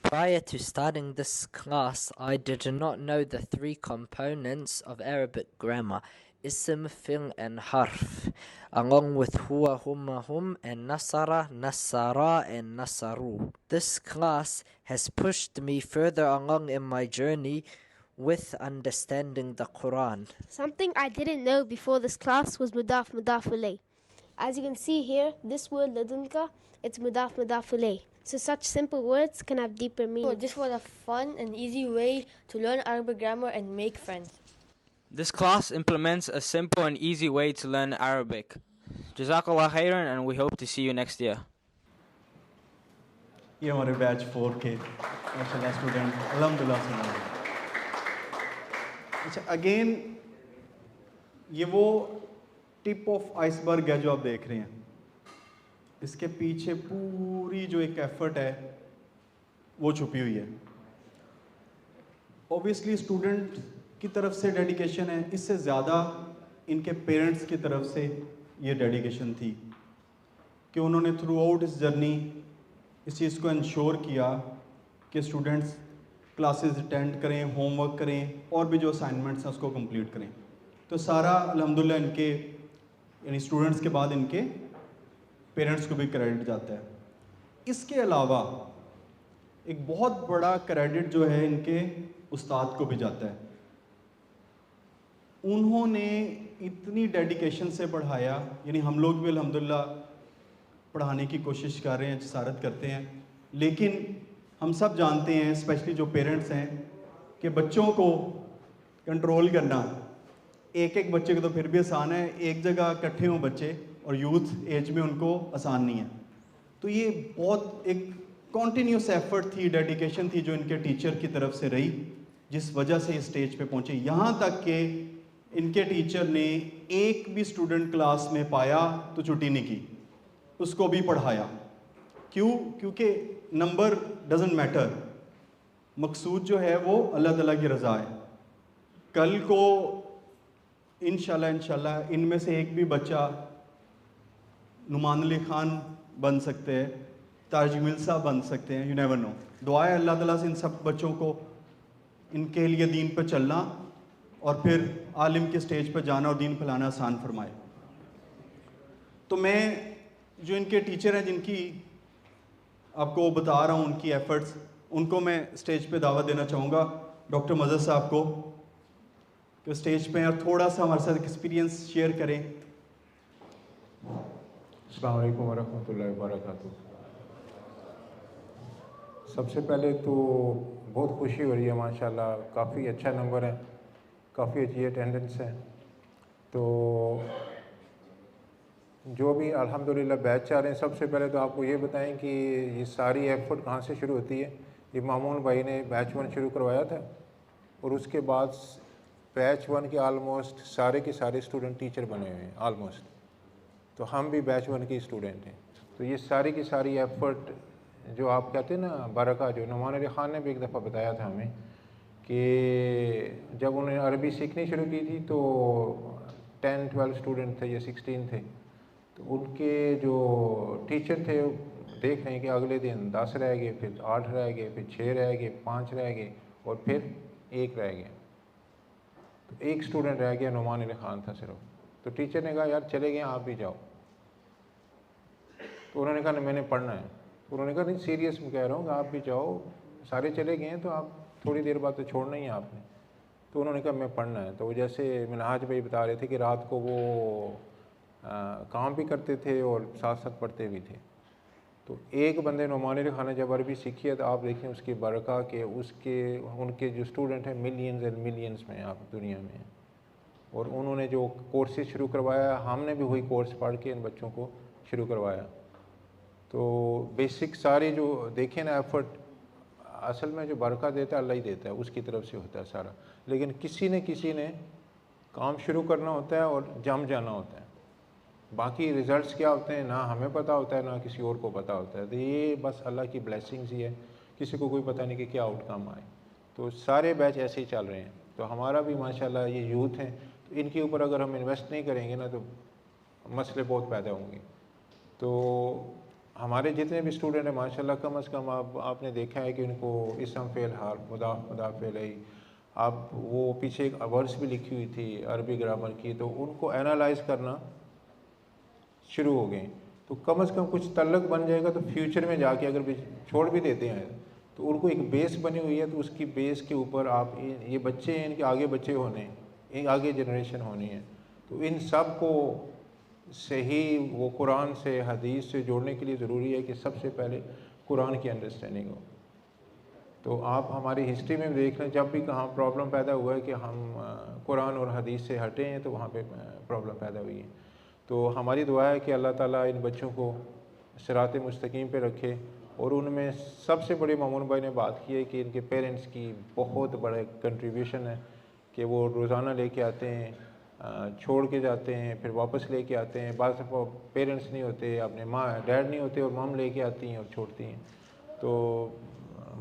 Prior to starting this class, I did not know the 3 components of Arabic grammar: ism, fi'l, and harf, along with huwa, humma, hum, and nasara, nasara, and nasaru. This class has pushed me further along in my journey with understanding the Quran. Something I didn't know before this class was mudaf alayh. As you can see here, this word ladunka, it's mudaf alayh. So such simple words can have deeper meaning. This was a fun and easy way to learn Arabic grammar and make friends. This class implements a simple and easy way to learn Arabic. Jazakallah khairan, and we hope to see you next year. ये हमारे batch 4 के माशाल्लाह student अल्हम्दुलिल्लाह सुना रहे हैं। अच्छा, again ये वो टिप ऑफ आइसबर्ग है जो आप देख रहे हैं। इसके पीछे पूरी जो एक एफर्ट है वो छुपी हुई है। ऑब्वियसली स्टूडेंट की तरफ से डेडिकेशन है, इससे ज़्यादा इनके पेरेंट्स की तरफ से ये डेडिकेशन थी कि उन्होंने थ्रू आउट इस जर्नी इस चीज़ को इंश्योर किया कि स्टूडेंट्स क्लासेस अटेंड करें, होमवर्क करें, और भी जो असाइनमेंट्स हैं उसको कंप्लीट करें। तो सारा अल्हम्दुलिल्लाह इनके यानी स्टूडेंट्स के बाद इनके पेरेंट्स को भी क्रेडिट जाता है। इसके अलावा एक बहुत बड़ा क्रेडिट जो है इनके उस्ताद को भी जाता है। उन्होंने इतनी डेडिकेशन से पढ़ाया, यानी हम लोग भी अल्हम्दुलिल्लाह पढ़ाने की कोशिश कर रहे हैं, जसारत करते हैं, लेकिन हम सब जानते हैं, स्पेशली जो पेरेंट्स हैं, कि बच्चों को कंट्रोल करना एक एक बच्चे को तो फिर भी आसान है, एक जगह इकट्ठे हों बच्चे और यूथ एज में उनको आसान नहीं है। तो ये बहुत एक कॉन्टीन्यूस एफर्ट थी, डेडिकेशन थी जो इनके टीचर की तरफ से रही, जिस वजह से इस स्टेज पे पहुँचे। यहाँ तक कि इनके टीचर ने एक भी स्टूडेंट क्लास में पाया तो छुट्टी नहीं की, उसको भी पढ़ाया। क्यों? क्योंकि नंबर डजंट मैटर, मकसूद जो है वो अल्लाह ताला की रज़ा है। कल को इंशाल्लाह इनमें से एक भी बच्चा नुमान अली ख़ान बन सकते हैं, ताजमील साहब बन सकते हैं, यू नेवर नो। दुआ है अल्लाह ताला से इन सब बच्चों को इनके लिए दीन पर चलना और फिर आलिम के स्टेज पर जाना और दीन फैलाना आसान फरमाए। तो मैं जो इनके टीचर हैं, जिनकी आपको बता रहा हूँ उनकी एफ़र्ट्स, उनको मैं स्टेज पे दावत देना चाहूँगा, डॉक्टर मज़हर साहब को, कि स्टेज पे और थोड़ा सा हमारे साथ एक्सपीरियंस शेयर करें। अस्सलाम वालेकुम वरहमतुल्लाहि वबरकातुहू। सबसे पहले तो बहुत खुशी हो रही है, माशाल्लाह काफ़ी अच्छा नंबर है, काफ़ी अच्छी अटेंडेंस है। तो जो भी अल्हम्दुलिल्लाह बैच आ रहे हैं, सबसे पहले तो आपको ये बताएं कि ये सारी एफर्ट कहाँ से शुरू होती है। ये मामून भाई ने बैच 1 शुरू करवाया था और उसके बाद बैच 1 के आलमोस्ट सारे के सारे स्टूडेंट टीचर बने हुए हैं आलमोस्ट। तो हम भी बैच 1 के स्टूडेंट हैं। तो ये सारी की सारी एफर्ट जो आप कहते हैं ना बरका, जो नुमान अली ख़ान ने भी एक दफ़ा बताया था हमें कि जब उन्होंने अरबी सीखनी शुरू की थी तो 10-12 स्टूडेंट थे या 16 थे, तो उनके जो टीचर थे देख रहे हैं कि अगले दिन 10 रह गए, फिर 8 रह गए, फिर 6 रह गए, 5 रह गए और फिर 1 रह गया। तो एक स्टूडेंट रह गया, नुमान अली ख़ान था सिर्फ। तो टीचर ने कहा यार चले गए, आप भी जाओ। तो उन्होंने कहा नहीं मैंने पढ़ना है। तो उन्होंने कहा नहीं सीरियस मैं कह रहा हूँ कि आप भी जाओ, सारे चले गए हैं तो आप थोड़ी देर बाद तो छोड़ना ही है आपने। तो उन्होंने कहा मैं पढ़ना है। तो जैसे मिनहाज भाई बता रहे थे कि रात को वो काम भी करते थे और साथ साथ पढ़ते भी थे। तो एक बंदे नुमान अली ख़ान ने जब अरबी सीखी है तो आप देखें उसकी बरक़ा के उसके उनके जो स्टूडेंट हैं मिलियंस एंड मिलियंस में आप दुनिया में हैं। और उन्होंने जो कोर्सेज शुरू करवाया, हमने भी वही कोर्स पढ़ के इन बच्चों को शुरू करवाया। तो बेसिक सारे जो देखें ना एफर्ट, असल में जो बरक़ा देता है अल्लाह ही देता है, उसकी तरफ से होता है सारा। लेकिन किसी ने काम शुरू करना होता है और जम जाना होता है। बाकी रिज़ल्ट्स क्या होते हैं ना हमें पता होता है ना किसी और को पता होता है। तो ये बस अल्लाह की ब्लेसिंग्स ही है, किसी को कोई पता नहीं कि क्या आउटकम आए। तो सारे बैच ऐसे ही चल रहे हैं। तो हमारा भी माशाल्लाह ये यूथ हैं, तो इनके ऊपर अगर हम इन्वेस्ट नहीं करेंगे ना तो मसले बहुत पैदा होंगे। तो हमारे जितने भी स्टूडेंट हैं माशाल्लाह कम अज़ कम आपने देखा है कि उनको इसम फ़ेल हाल मुदाफ़ फ़ेल अब वो पीछे एक वर्ड्स भी लिखी हुई थी अरबी ग्रामर की, तो उनको एनालाइज करना शुरू हो गए। तो कम अज़ कम कुछ तल्लक बन जाएगा तो फ्यूचर में जाके अगर भी छोड़ भी देते हैं तो उनको एक बेस बनी हुई है। तो उसकी बेस के ऊपर आप ये बच्चे हैं, इनके आगे बच्चे होने हैं, आगे जनरेशन होनी है। तो इन सब को सही वो कुरान से हदीस से जोड़ने के लिए ज़रूरी है कि सबसे पहले कुरान की अंडरस्टैंडिंग हो। तो आप हमारी हिस्ट्री में देख लें, जब भी कहाँ प्रॉब्लम पैदा हुआ है कि हम कुरान और हदीस से हटे हैं तो वहाँ पे प्रॉब्लम पैदा हुई है। तो हमारी दुआ है कि अल्लाह ताला इन बच्चों को सिरात मुस्तकीम पे रखे। और उनमें सबसे बड़ी मामून भाई ने बात की है कि इनके पेरेंट्स की बहुत बड़ा कंट्रीब्यूशन है कि वो रोज़ाना लेके आते हैं, छोड़ के जाते हैं, फिर वापस लेके आते हैं। बाज़ दफ़ा पेरेंट्स नहीं होते, अपने माँ डैड नहीं होते और मम लेके आती हैं और छोड़ती हैं। तो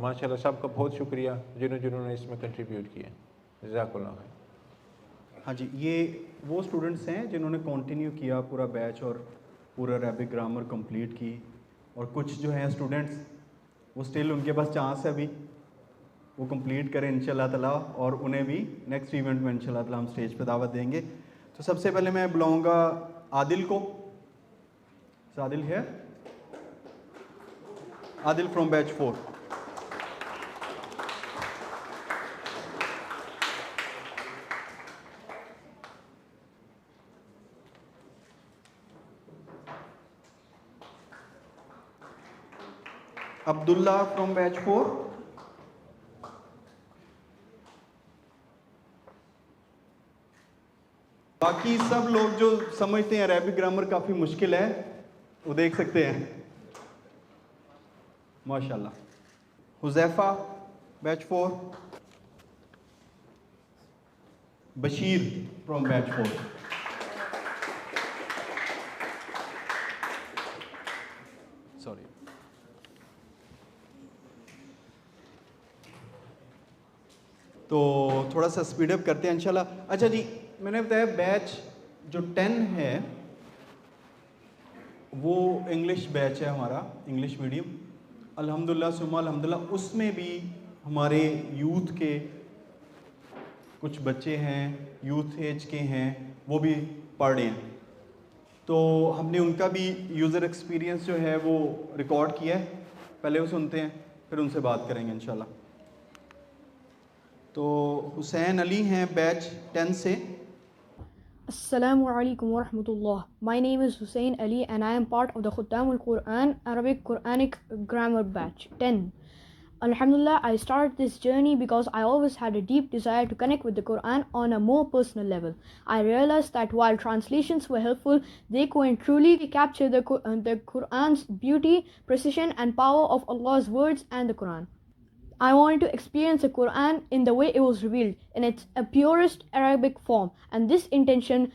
माशाल्लाह सबका बहुत शुक्रिया जिन्होंने इसमें कंट्रीब्यूट किया। जज़ाकल्लाह खैर। हाँ जी, ये वो स्टूडेंट्स हैं जिन्होंने कंटिन्यू किया पूरा बैच और पूरा अरबिक ग्रामर कंप्लीट की। और कुछ जो हैं स्टूडेंट्स वो स्टिल उनके पास चांस है अभी वो कंप्लीट करें इंशाल्लाह ताला, और उन्हें भी नेक्स्ट इवेंट में इंशाल्लाह ताला हम स्टेज पे दावत देंगे। तो सबसे पहले मैं बुलाऊंगा आदिल को। आदिल है, Adil from batch 4। Abdullah from batch 4। बाकी सब लोग जो समझते हैं अरबिक ग्रामर काफ़ी मुश्किल है वो देख सकते हैं माशाल्लाह। Huzaifa batch 4। Bashir from batch 4। Sorry. तो थोड़ा सा स्पीड अप करते हैं इंशाल्लाह। अच्छा जी, मैंने बताया बैच जो 10 है वो इंग्लिश बैच है हमारा, इंग्लिश मीडियम। अल्हम्दुलिल्लाह सुम्मा अल्हम्दुलिल्लाह उसमें भी हमारे यूथ के कुछ बच्चे हैं, यूथ एज के हैं, वो भी पढ़ रहे हैं। तो हमने उनका भी यूज़र एक्सपीरियंस जो है वो रिकॉर्ड किया है, पहले वो सुनते हैं फिर उनसे बात करेंगे इंशाल्लाह। तो हुसैन अली हैं बैच 10 से। Assalamu alaikum wa rahmatullah. My name is Hussein Ali and I am part of the Khutam al-Quran Arabic Quranic Grammar Batch 10. Alhamdulillah, I started this journey because I always had a deep desire to connect with the Quran on a more personal level. I realized that while translations were helpful, they couldn't truly capture the Quran's beauty, precision and power of Allah's words and the Quran. I wanted to experience the Quran in the way it was revealed, in its purest Arabic form, and this intention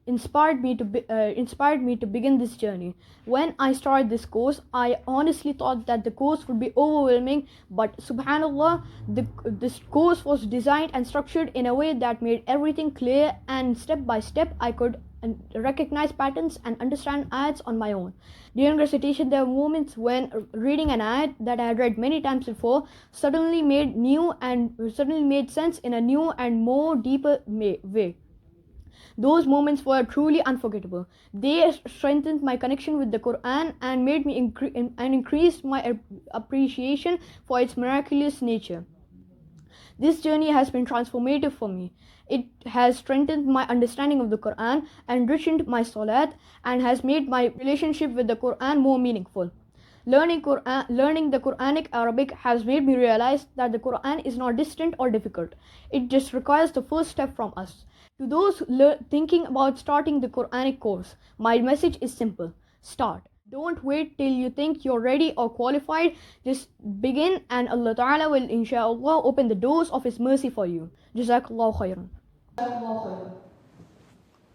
inspired me to begin this journey. When I started this course, I honestly thought that the course would be overwhelming, but subhanallah, this course was designed and structured in a way that made everything clear, and step by step I could recognize patterns and understand ayats on my own. During recitation, there were moments when reading an ayat that I had read many times before suddenly made sense in a new and more deeper way. Those moments were truly unforgettable. They strengthened my connection with the Quran and made me increased my appreciation for its miraculous nature. This journey has been transformative for me. It has strengthened my understanding of the Quran, enriched my salat, and has made my relationship with the Quran more meaningful. Learning the Quranic Arabic has made me realize that the Quran is not distant or difficult. It just requires the first step from us. To those thinking about starting the Quranic course, my message is simple. Start. Don't wait till you think you're ready or qualified. Just begin, and Allah Ta'ala will inshallah open the doors of His mercy for you. Jazakallah khairan.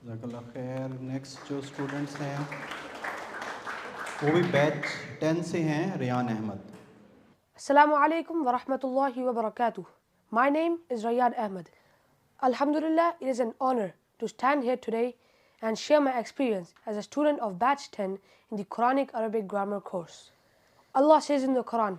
जज़ाकल्लाह खैर। Next जो students हैं वो भी batch 10 से हैं, Riyan Ahmed. Assalamu alaikum wa rahmatullahi wa barakatuh. My name is Rayyan Ahmed. Alhamdulillah, it is an honor to stand here today and share my experience as a student of batch 10 in the Quranic Arabic grammar course. Allah says in the Quran,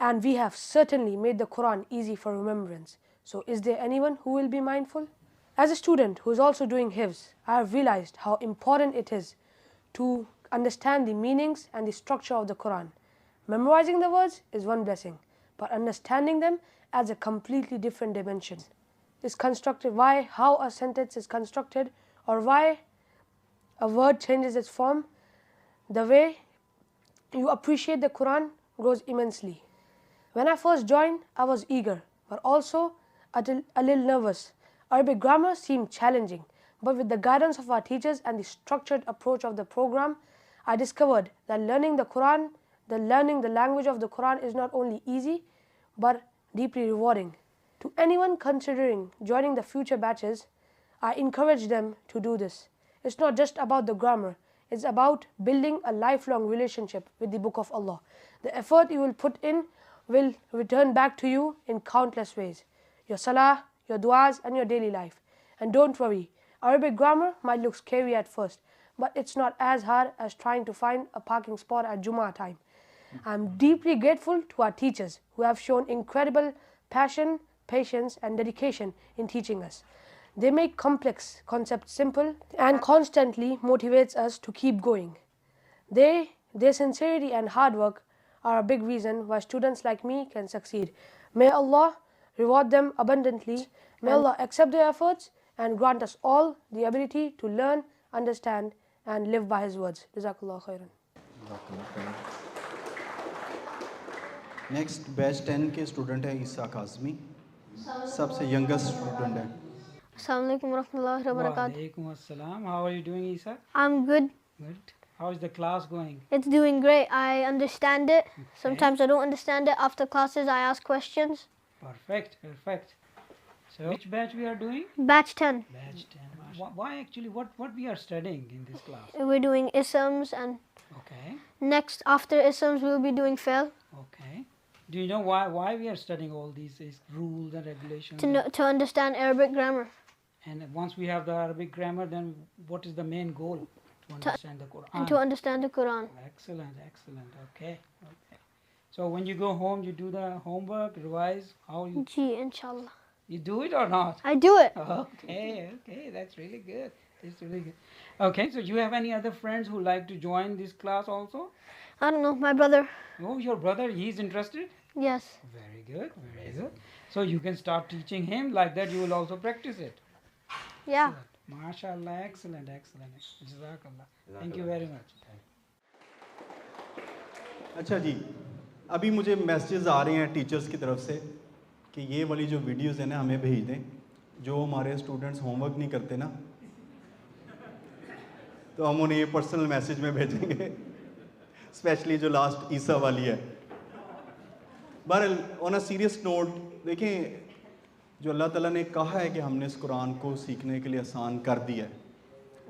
And we have certainly made the Quran easy for remembrance. So is there anyone who will be mindful? As a student who is also doing hifz, I have realized how important it is to understand the meanings and the structure of the Quran. Memorizing the words is one blessing, but understanding them adds a completely different dimension. Is constructed, how a sentence is constructed, or why a word changes its form, the way you appreciate the Quran grows immensely. When I first joined, I was eager, but also a little nervous. Arabic grammar seemed challenging, but with the guidance of our teachers and the structured approach of the program, I discovered that learning the language of the Quran is not only easy, but deeply rewarding. To anyone considering joining the future batches, I encourage them to do this. It's not just about the grammar, it's about building a lifelong relationship with the Book of Allah. The effort you will put in will return back to you in countless ways. Your salah, your du'as, and your daily life. And don't worry, Arabic grammar might look scary at first, but it's not as hard as trying to find a parking spot at Jummah time. I'm deeply grateful to our teachers who have shown incredible passion, patience, and dedication in teaching us. They make complex concepts simple and constantly motivates us to keep going. Their sincerity and hard work are a big reason why students like me can succeed. May Allah reward them abundantly. May Allah accept their efforts and grant us all the ability to learn, understand, and live by His words. Jazakallah khairan. Next batch 10 के student हैं ईसा काज़मी, सबसे youngest student हैं। Assalamu alaikum warahmatullahi wabarakatuh. Walaikum assalam. How are you doing, Isa? I'm good. Good. How is the class going? It's doing great. I understand it. Sometimes I don't understand it. After classes, I ask questions. Perfect, perfect. So, which batch we are doing? Batch 10. Batch 10. Why actually, what we are studying in this class? We're doing isms, and Okay, next after isms, we'll be doing fi'l. okay. Do you know why we are studying all these rules and regulations? To understand Arabic grammar. And once we have the Arabic grammar, then what is the main goal? To understand the Quran. And to understand the Quran. Excellent, excellent. Okay, okay. So when you go home, you do the homework, revise. How you? Gee, inshallah. You do it or not? I do it. Okay, okay. That's really good. That's really good. Okay, so you have any other friends who like to join this class also? I don't know, my brother. Oh, your brother, he's interested? Yes. Very good, very good. So you can start teaching him, like that you will also practice it. Yeah. MashaAllah, excellent, excellent. Jazakallah. Thank you very much. अच्छा जी, अभी मुझे messages आ रहे हैं teachers की तरफ से कि ये वाली जो वीडियोस हैं ना हमें भेज दें, जो हमारे स्टूडेंट्स होमवर्क नहीं करते ना, तो हम उन्हें ये पर्सनल मैसेज में भेजेंगे, स्पेशली जो लास्ट ईसा वाली है। बहरहाल ऑन अ सीरियस नोट, देखें जो अल्लाह ताला ने कहा है कि हमने इस कुरान को सीखने के लिए आसान कर दिया है,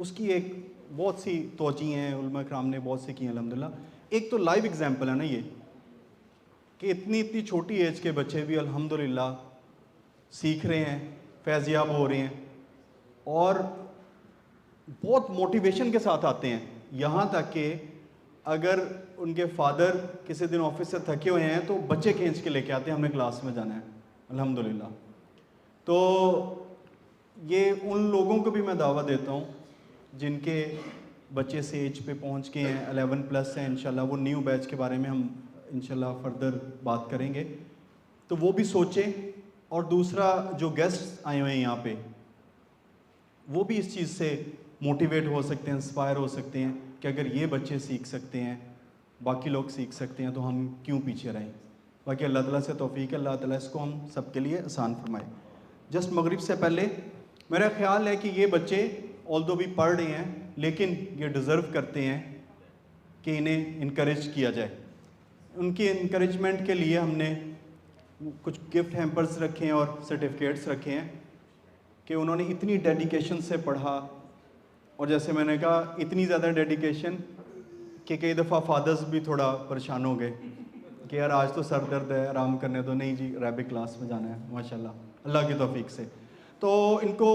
उसकी एक बहुत सी तोजी हैं, उलमा कराम ने बहुत से की हैं अल्हम्दुलिल्लाह। एक तो लाइव एग्जाम्पल है ना ये, कि इतनी छोटी एज के बच्चे भी अल्हम्दुलिल्लाह सीख रहे हैं, फैज़याब हो रहे हैं और बहुत मोटिवेशन के साथ आते हैं। यहाँ तक कि अगर उनके फादर किसी दिन ऑफिस से थके हुए हैं तो बच्चे खींच के लेके आते हैं, हमने क्लास में जाना है अल्हम्दुलिल्लाह। तो ये उन लोगों को भी मैं दावा देता हूँ जिनके बच्चे से एज पे पहुँच गए हैं, 11+ हैं इंशाल्लाह। वो न्यू बैच के बारे में हम इंशाल्लाह फर्दर बात करेंगे, तो वो भी सोचें। और दूसरा, जो गेस्ट आए हुए हैं यहाँ पे, वो भी इस चीज़ से मोटिवेट हो सकते हैं, इंस्पायर हो सकते हैं कि अगर ये बच्चे सीख सकते हैं, बाकी लोग सीख सकते हैं, तो हम क्यों पीछे रहें। बाकी अल्लाह ताला से तौफीक है, अल्लाह ताला इसको हम सब के लिए आसान फरमाए। जस्ट मगरिब से पहले मेरा ख्याल है कि ये बच्चे ऑल्दो भी पढ़ रहे हैं, लेकिन ये डिज़र्व करते हैं कि इन्हें इनकरेज किया जाए। उनके इनकरेजमेंट के लिए हमने कुछ गिफ्ट हैम्पर्स रखे हैं और सर्टिफिकेट्स रखे हैं कि उन्होंने इतनी डेडिकेशन से पढ़ा, और जैसे मैंने कहा इतनी ज़्यादा डेडिकेशन कि कई दफ़ा फादर्स भी थोड़ा परेशान हो गए कि यार आज तो सर दर्द है, आराम करने दो। नहीं जी, अरेबिक क्लास में जाना है माशाल्लाह, अल्लाह की तौफीक से। तो इनको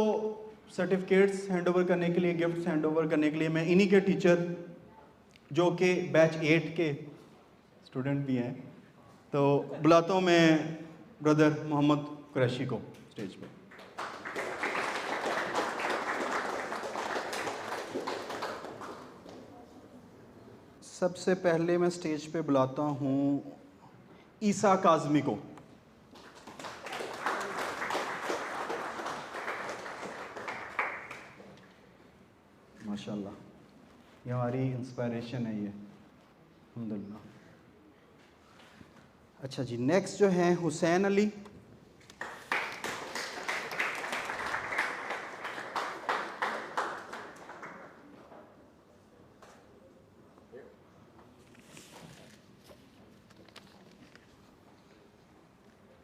सर्टिफिकेट्स हैंड ओवर करने के लिए, गिफ्ट्स हैंड ओवर करने के लिए मैं इन्हीं के टीचर जो कि बैच 8 के स्टूडेंट भी हैं, तो बुलाता हूँ मैं ब्रदर मोहम्मद कुरैशी को स्टेज पे। सबसे पहले मैं स्टेज पे बुलाता हूँ ईसा काज़मी को। माशाल्लाह, ये हमारी इंस्पायरेशन है ये, अल्हम्दुलिल्लाह। अच्छा जी, नेक्स्ट जो हैं हुसैन अली।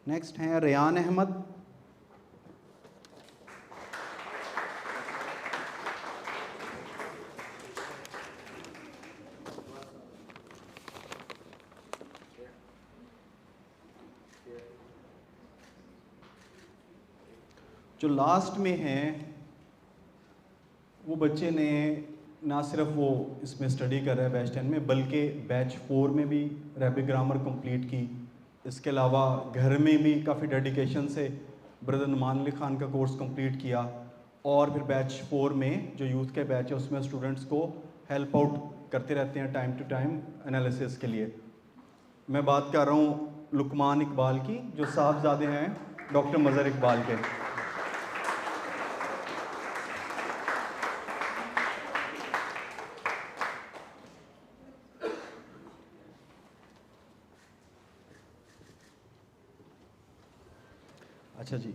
नेक्स्ट हैं रेयान अहमद। जो लास्ट में हैं वो बच्चे ने ना सिर्फ वो इसमें स्टडी कर रहा है बैच 10 में, बल्कि बैच 4 में भी अरेबिक ग्रामर कंप्लीट की। इसके अलावा घर में भी काफ़ी डेडिकेशन से ब्रदर नुमान अली ख़ान का कोर्स कंप्लीट किया, और फिर बैच 4 में जो यूथ के बैच है उसमें स्टूडेंट्स को हेल्प आउट करते रहते हैं टाइम टू टाइम एनालिसिस के लिए। मैं बात कर रहा हूँ लुकमान इकबाल की, जो साहबजादे हैं डॉक्टर मज़हर इकबाल के। अच्छा जी,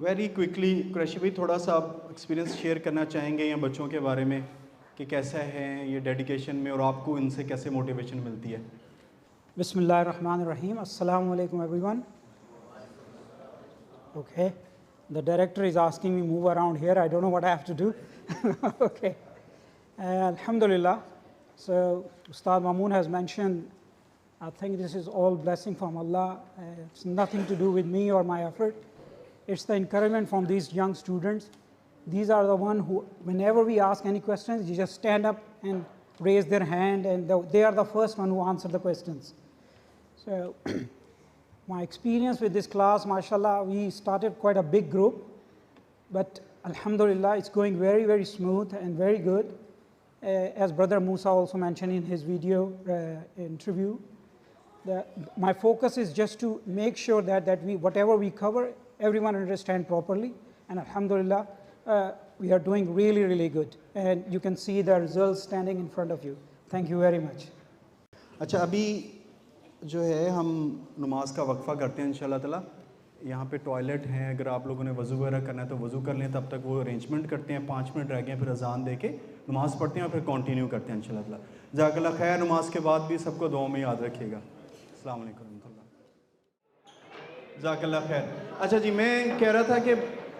वेरी क्विकली कुरैशी भाई थोड़ा सा आप एक्सपीरियंस शेयर करना चाहेंगे या बच्चों के बारे में कि कैसा है ये डेडिकेशन में, और आपको इनसे कैसे मोटिवेशन मिलती है। Bismillahirrahmanirrahim. Assalamu alaikum everyone. Okay, the director is asking me move around here. I don't know what I have to do. Okay, Alhamdulillah. So Ustad Mamoon has mentioned, I think this is all blessing from Allah. It's nothing to do with me or my effort. It's the encouragement from these young students. These are the ones who, whenever we ask any questions, you just stand up and raise their hand, and they are the first one who answer the questions. So my experience with this class, mashallah, we started quite a big group, but alhamdulillah, it's going very, very smooth and very good. As Brother Musa also mentioned in his video interview, my focus is just to make sure that we, whatever we cover, everyone understand properly, and alhamdulillah, we are doing really, really good, and you can see the results standing in front of you. Thank you very much. अच्छा, अभी जो है हम नमाज का वक्फ़ा करते हैं इंशाल्लाह ताला। यहाँ पे टॉयलेट हैं, अगर आप लोगों ने वज़ू वगैरह करना है तो वज़ू कर लें, तब तक वो अरेंजमेंट करते हैं। 5 मिनट रह गए, फिर अजान दे के नमाज़ पढ़ते हैं और फिर कंटिन्यू करते हैं इंशाल्लाह ताला। जज़ाकल्लाह खैर। नमाज के बाद भी सबको दुआ में याद रखिएगा। अस्सलाम वालेकुम। ज़ाकल्लाह खैर। अच्छा जी, मैं कह रहा था कि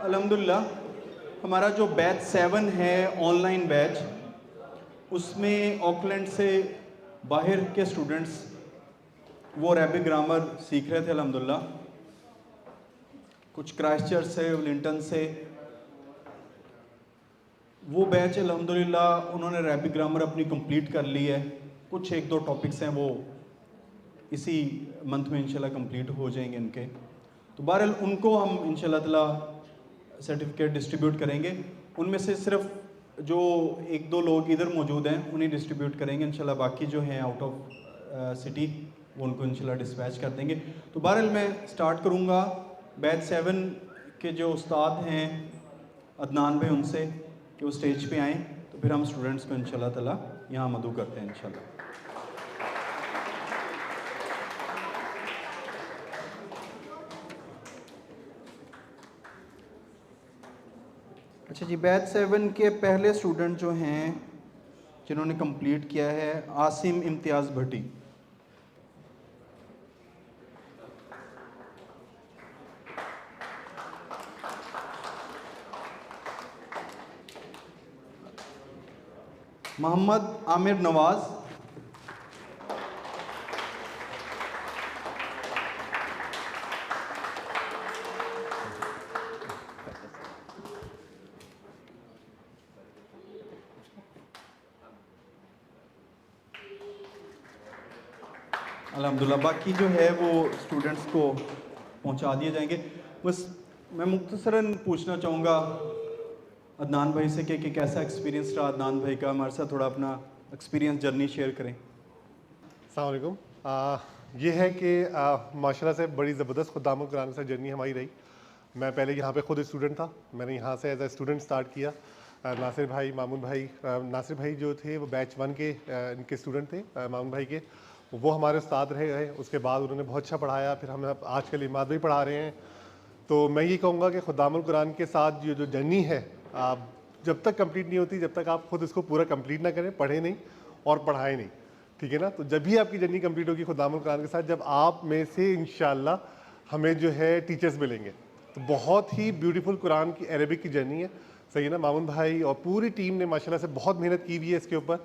अल्हम्दुलिल्लाह हमारा जो बैच 7 है ऑनलाइन बैच, उसमें ऑकलैंड से बाहर के स्टूडेंट्स वो अरेबिक ग्रामर सीख रहे थे अल्हम्दुलिल्लाह। कुछ क्राइस्टचर्च से, विलिंगटन से। वो बैच अल्हम्दुलिल्लाह उन्होंने अरेबिक ग्रामर अपनी कंप्लीट कर ली है। कुछ एक दो टॉपिक्स हैं वो इसी मंथ में इंशाल्लाह कंप्लीट हो जाएंगे इनके। तो बहरहाल उनको हम इंशाल्लाह ताला सर्टिफिकेट डिस्ट्रीब्यूट करेंगे। उनमें से सिर्फ जो एक दो लोग इधर मौजूद हैं उन्हें डिस्ट्रीब्यूट करेंगे इंशाल्लाह। बाकी जो हैं आउट ऑफ सिटी वो उनको इंशाल्लाह डिस्पैच कर देंगे। तो बहरहाल मैं स्टार्ट करूँगा बैच 7 के जो उस्ताद हैं अदनान भाई उनसे कि वो स्टेज पे आएँ, तो फिर हम स्टूडेंट्स को इंशाल्लाह ताला यहाँ मदऊ करते हैं इंशाल्लाह। अच्छा जी, बैच 7 के पहले स्टूडेंट जो हैं जिन्होंने कंप्लीट किया है, आसिम इम्तियाज़ भट्टी। मोहम्मद आमिर नवाज़। अल्हम्दुलिल्लाह बाकी जो है वो स्टूडेंट्स को पहुंचा दिए जाएंगे। बस मैं मुख्तसरन पूछना चाहूँगा अदनान भाई से कि कैसा एक्सपीरियंस रहा अदनान भाई का, हमारे साथ थोड़ा अपना एक्सपीरियंस जर्नी शेयर करें। अस्सलाम वालेकुम। ये है कि माशाल्लाह से बड़ी ज़बरदस्त खुदामुल कुरान से जर्नी हमारी रही। मैं पहले यहाँ पे खुद स्टूडेंट था, मैंने यहाँ से एज ए स्टूडेंट स्टार्ट किया। नासिर भाई, मामून भाई, नासिर भाई जो थे वो बैच 1 के इनके स्टूडेंट थे, मामून भाई के, वो हमारे उस्ताद रहे हैं। उसके बाद उन्होंने बहुत अच्छा पढ़ाया, फिर हमें आजकल इमाद भी पढ़ा रहे हैं। तो मैं ये कहूँगा कि खुदामुल कुरान के साथ जो जर्नी है जब तक कंप्लीट नहीं होती, जब तक आप खुद इसको पूरा कंप्लीट ना करें, पढ़े नहीं और पढ़ाएं नहीं, ठीक है ना। तो जब भी आपकी जर्नी कंप्लीट होगी खुदामुल कुरान के साथ, जब आप में से इंशाल्लाह हमें जो है टीचर्स मिलेंगे। तो बहुत ही ब्यूटीफुल कुरान की अरेबिक की जर्नी है, सही है ना। मामून भाई और पूरी टीम ने माशाल्लाह से बहुत मेहनत की हुई है इसके ऊपर।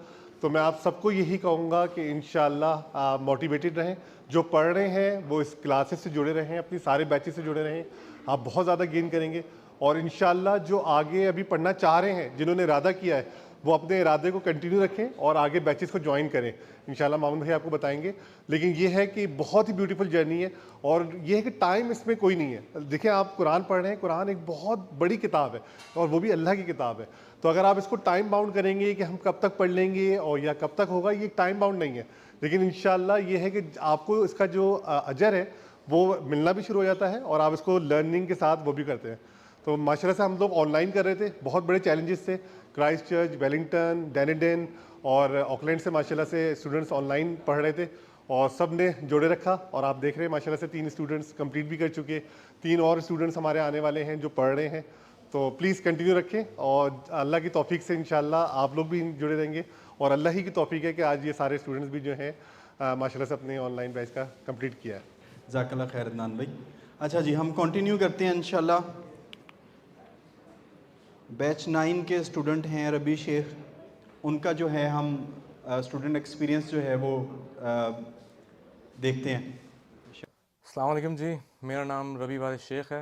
तो मैं आप सबको यही कहूँगा कि इंशाल्लाह मोटिवेटेड रहें, जो पढ़ रहे हैं वो इस क्लासेस से जुड़े रहें, अपनी सारे बैचेस से जुड़े रहें, आप बहुत ज़्यादा गेन करेंगे। और इंशाल्लाह जो आगे अभी पढ़ना चाह रहे हैं, जिन्होंने इरादा किया है, वो अपने इरादे को कंटिन्यू रखें और आगे बैचेस को ज्वाइन करें। इंशाल्लाह मामून भाई आपको बताएंगे। लेकिन ये है कि बहुत ही ब्यूटीफुल जर्नी है और ये है कि टाइम इसमें कोई नहीं है। देखिए आप कुरान पढ़ रहे हैं, कुरान एक बहुत बड़ी किताब है और वो भी अल्लाह की किताब है। तो अगर आप इसको टाइम बाउंड करेंगे कि हम कब तक पढ़ लेंगे और या कब तक होगा, ये टाइम बाउंड नहीं है। लेकिन इंशाल्लाह ये है कि आपको इसका जो अजर है वो मिलना भी शुरू हो जाता है और आप इसको लर्निंग के साथ वो भी करते हैं। तो माशाल्लाह से हम लोग ऑनलाइन कर रहे थे, बहुत बड़े चैलेंजेस थे। क्राइस्टचर्च, वेलिंगटन, डैनिडेन और ऑकलैंड से माशाल्लाह से स्टूडेंट्स ऑनलाइन पढ़ रहे थे और सब ने जोड़े रखा। और आप देख रहे हैं माशाल्लाह से 3 स्टूडेंट्स कंप्लीट भी कर चुके, 3 और स्टूडेंट्स हमारे आने वाले हैं जो पढ़ रहे हैं। तो प्लीज़ कंटिन्यू रखें और अल्लाह की तौफीक से इंशाल्लाह आप लोग भी जुड़े रहेंगे। और अल्लाह ही की तौफीक है कि आज ये सारे स्टूडेंट्स भी जो हैं माशाल्लाह से अपने ऑनलाइन बैच का कंप्लीट किया है। ज़ाकल्लाह खैर अदनान भाई। अच्छा जी, हम कंटिन्यू करते हैं इंशाल्लाह। बैच 9 के स्टूडेंट हैं रबी शेख, उनका जो है हम स्टूडेंट एक्सपीरियंस जो है वो देखते हैं। अस्सलाम वालेकुम जी, मेरा नाम रबी वारिस शेख है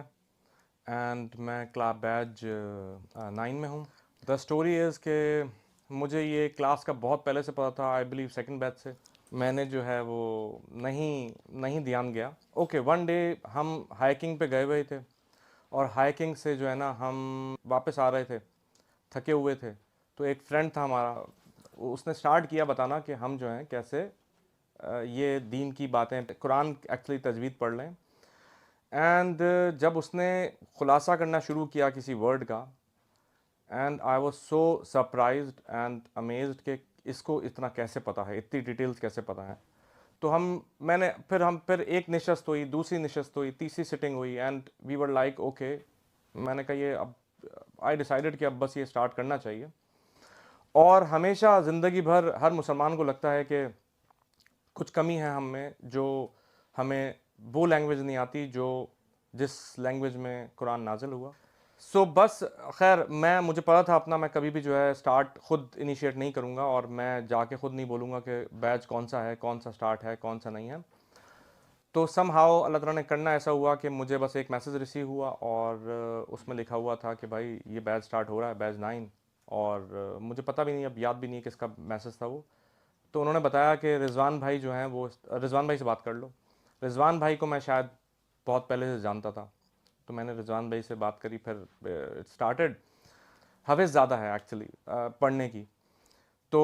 एंड मैं क्लास बैच 9 में हूँ। द स्टोरी इज़ कि मुझे ये क्लास का बहुत पहले से पता था, आई बिलीव सेकंड बैच से। मैंने जो है वो नहीं ध्यान गया। ओके, वन डे हम हाइकिंग पे गए हुए थे और हाइकिंग से जो है ना हम वापस आ रहे थे, थके हुए थे। तो एक फ्रेंड था हमारा, उसने स्टार्ट किया बताना कि हम जो हैं कैसे ये दीन की बातें, कुरान एक्चुअली तजवीद पढ़ लें। एंड जब उसने खुलासा करना शुरू किया किसी वर्ड का, and I was so surprised and amazed कि इसको इतना कैसे पता है, इतनी डिटेल्स कैसे पता है। तो फिर एक नशस्त हुई, दूसरी नशस्त हुई, तीसरी सिटिंग हुई and we were like okay. मैंने कहा ये अब आई डिसाइडेड कि अब बस ये स्टार्ट करना चाहिए। और हमेशा ज़िंदगी भर हर मुसलमान को लगता है कि कुछ कमी है हम में, जो हमें वो लैंग्वेज नहीं आती जो जिस लैंग्वेज में कुरान नाजिल हुआ। सो बस खैर मुझे पता था अपना, मैं कभी भी जो है स्टार्ट ख़ुद इनिशिएट नहीं करूँगा और मैं जाके ख़ुद नहीं बोलूँगा कि बैच कौन सा है, कौन सा स्टार्ट है, कौन सा नहीं है। तो समहाउ अल्लाह ताला ने करना ऐसा हुआ कि मुझे बस एक मैसेज रिसीव हुआ और उसमें लिखा हुआ था कि भाई ये बैच स्टार्ट हो रहा है, बैच 9, और मुझे पता भी नहीं, अब याद भी नहीं किसका मैसेज था वो। तो उन्होंने बताया कि रिजवान भाई जो हैं वो, रिजवान भाई से बात कर लो। रिजवान भाई को मैं शायद बहुत पहले से जानता था, तो मैंने रिजवान भाई से बात करी, फिर इट स्टार्टेड। हवेस ज़्यादा है एक्चुअली पढ़ने की, तो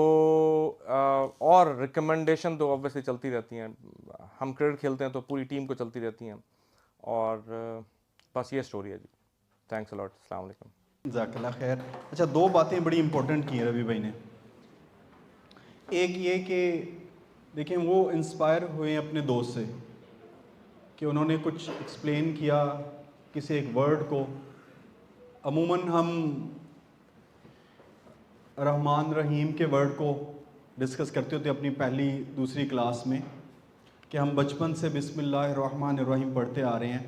और रिकमेंडेशन तो ऑब्वियसली चलती रहती हैं। हम क्रिकेट खेलते हैं तो पूरी टीम को चलती रहती हैं, और बस ये स्टोरी है जी। Thanks a lot. अस्सलाम वालेकुम। जज़ाकल्लाह खैर। अच्छा, 2 बातें बड़ी इंपॉर्टेंट की हैं रवि भाई ने। एक ये कि देखें वो इंस्पायर हुए अपने दोस्त से कि उन्होंने कुछ एक्सप्लेन किया किसी एक वर्ड को। अमूमन हम रहमान रहीम के वर्ड को डिस्कस करते होते अपनी पहली दूसरी क्लास में कि हम बचपन से बिस्मिल्लाहिर्रहमानिर्रहीम पढ़ते आ रहे हैं,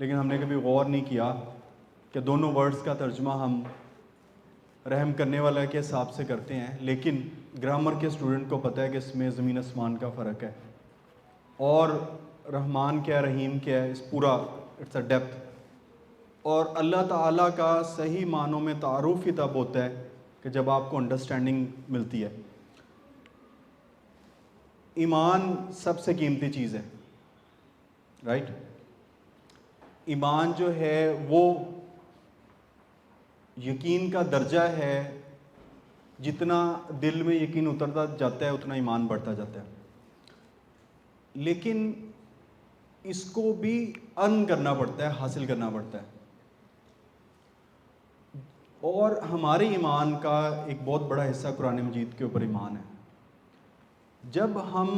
लेकिन हमने कभी गौर नहीं किया कि दोनों वर्ड्स का तर्जुमा हम रहम करने वाला के हिसाब से करते हैं, लेकिन ग्रामर के स्टूडेंट को पता है कि इसमें ज़मीन आसमान का फ़र्क है। और रहमान क्या रहीम क्या है, इस पूरा इट्स अ डेप्थ। और अल्लाह ताला का सही मानों में तारुफ ही तब होता है कि जब आपको अंडरस्टैंडिंग मिलती है। ईमान सबसे कीमती चीज़ है, राइट। ईमान जो है वो यकीन का दर्जा है, जितना दिल में यकीन उतरता जाता है उतना ईमान बढ़ता जाता है। लेकिन इसको भी अर्न करना पड़ता है, हासिल करना पड़ता है। और हमारे ईमान का एक बहुत बड़ा हिस्सा कुरान मजीद के ऊपर ईमान है। जब हम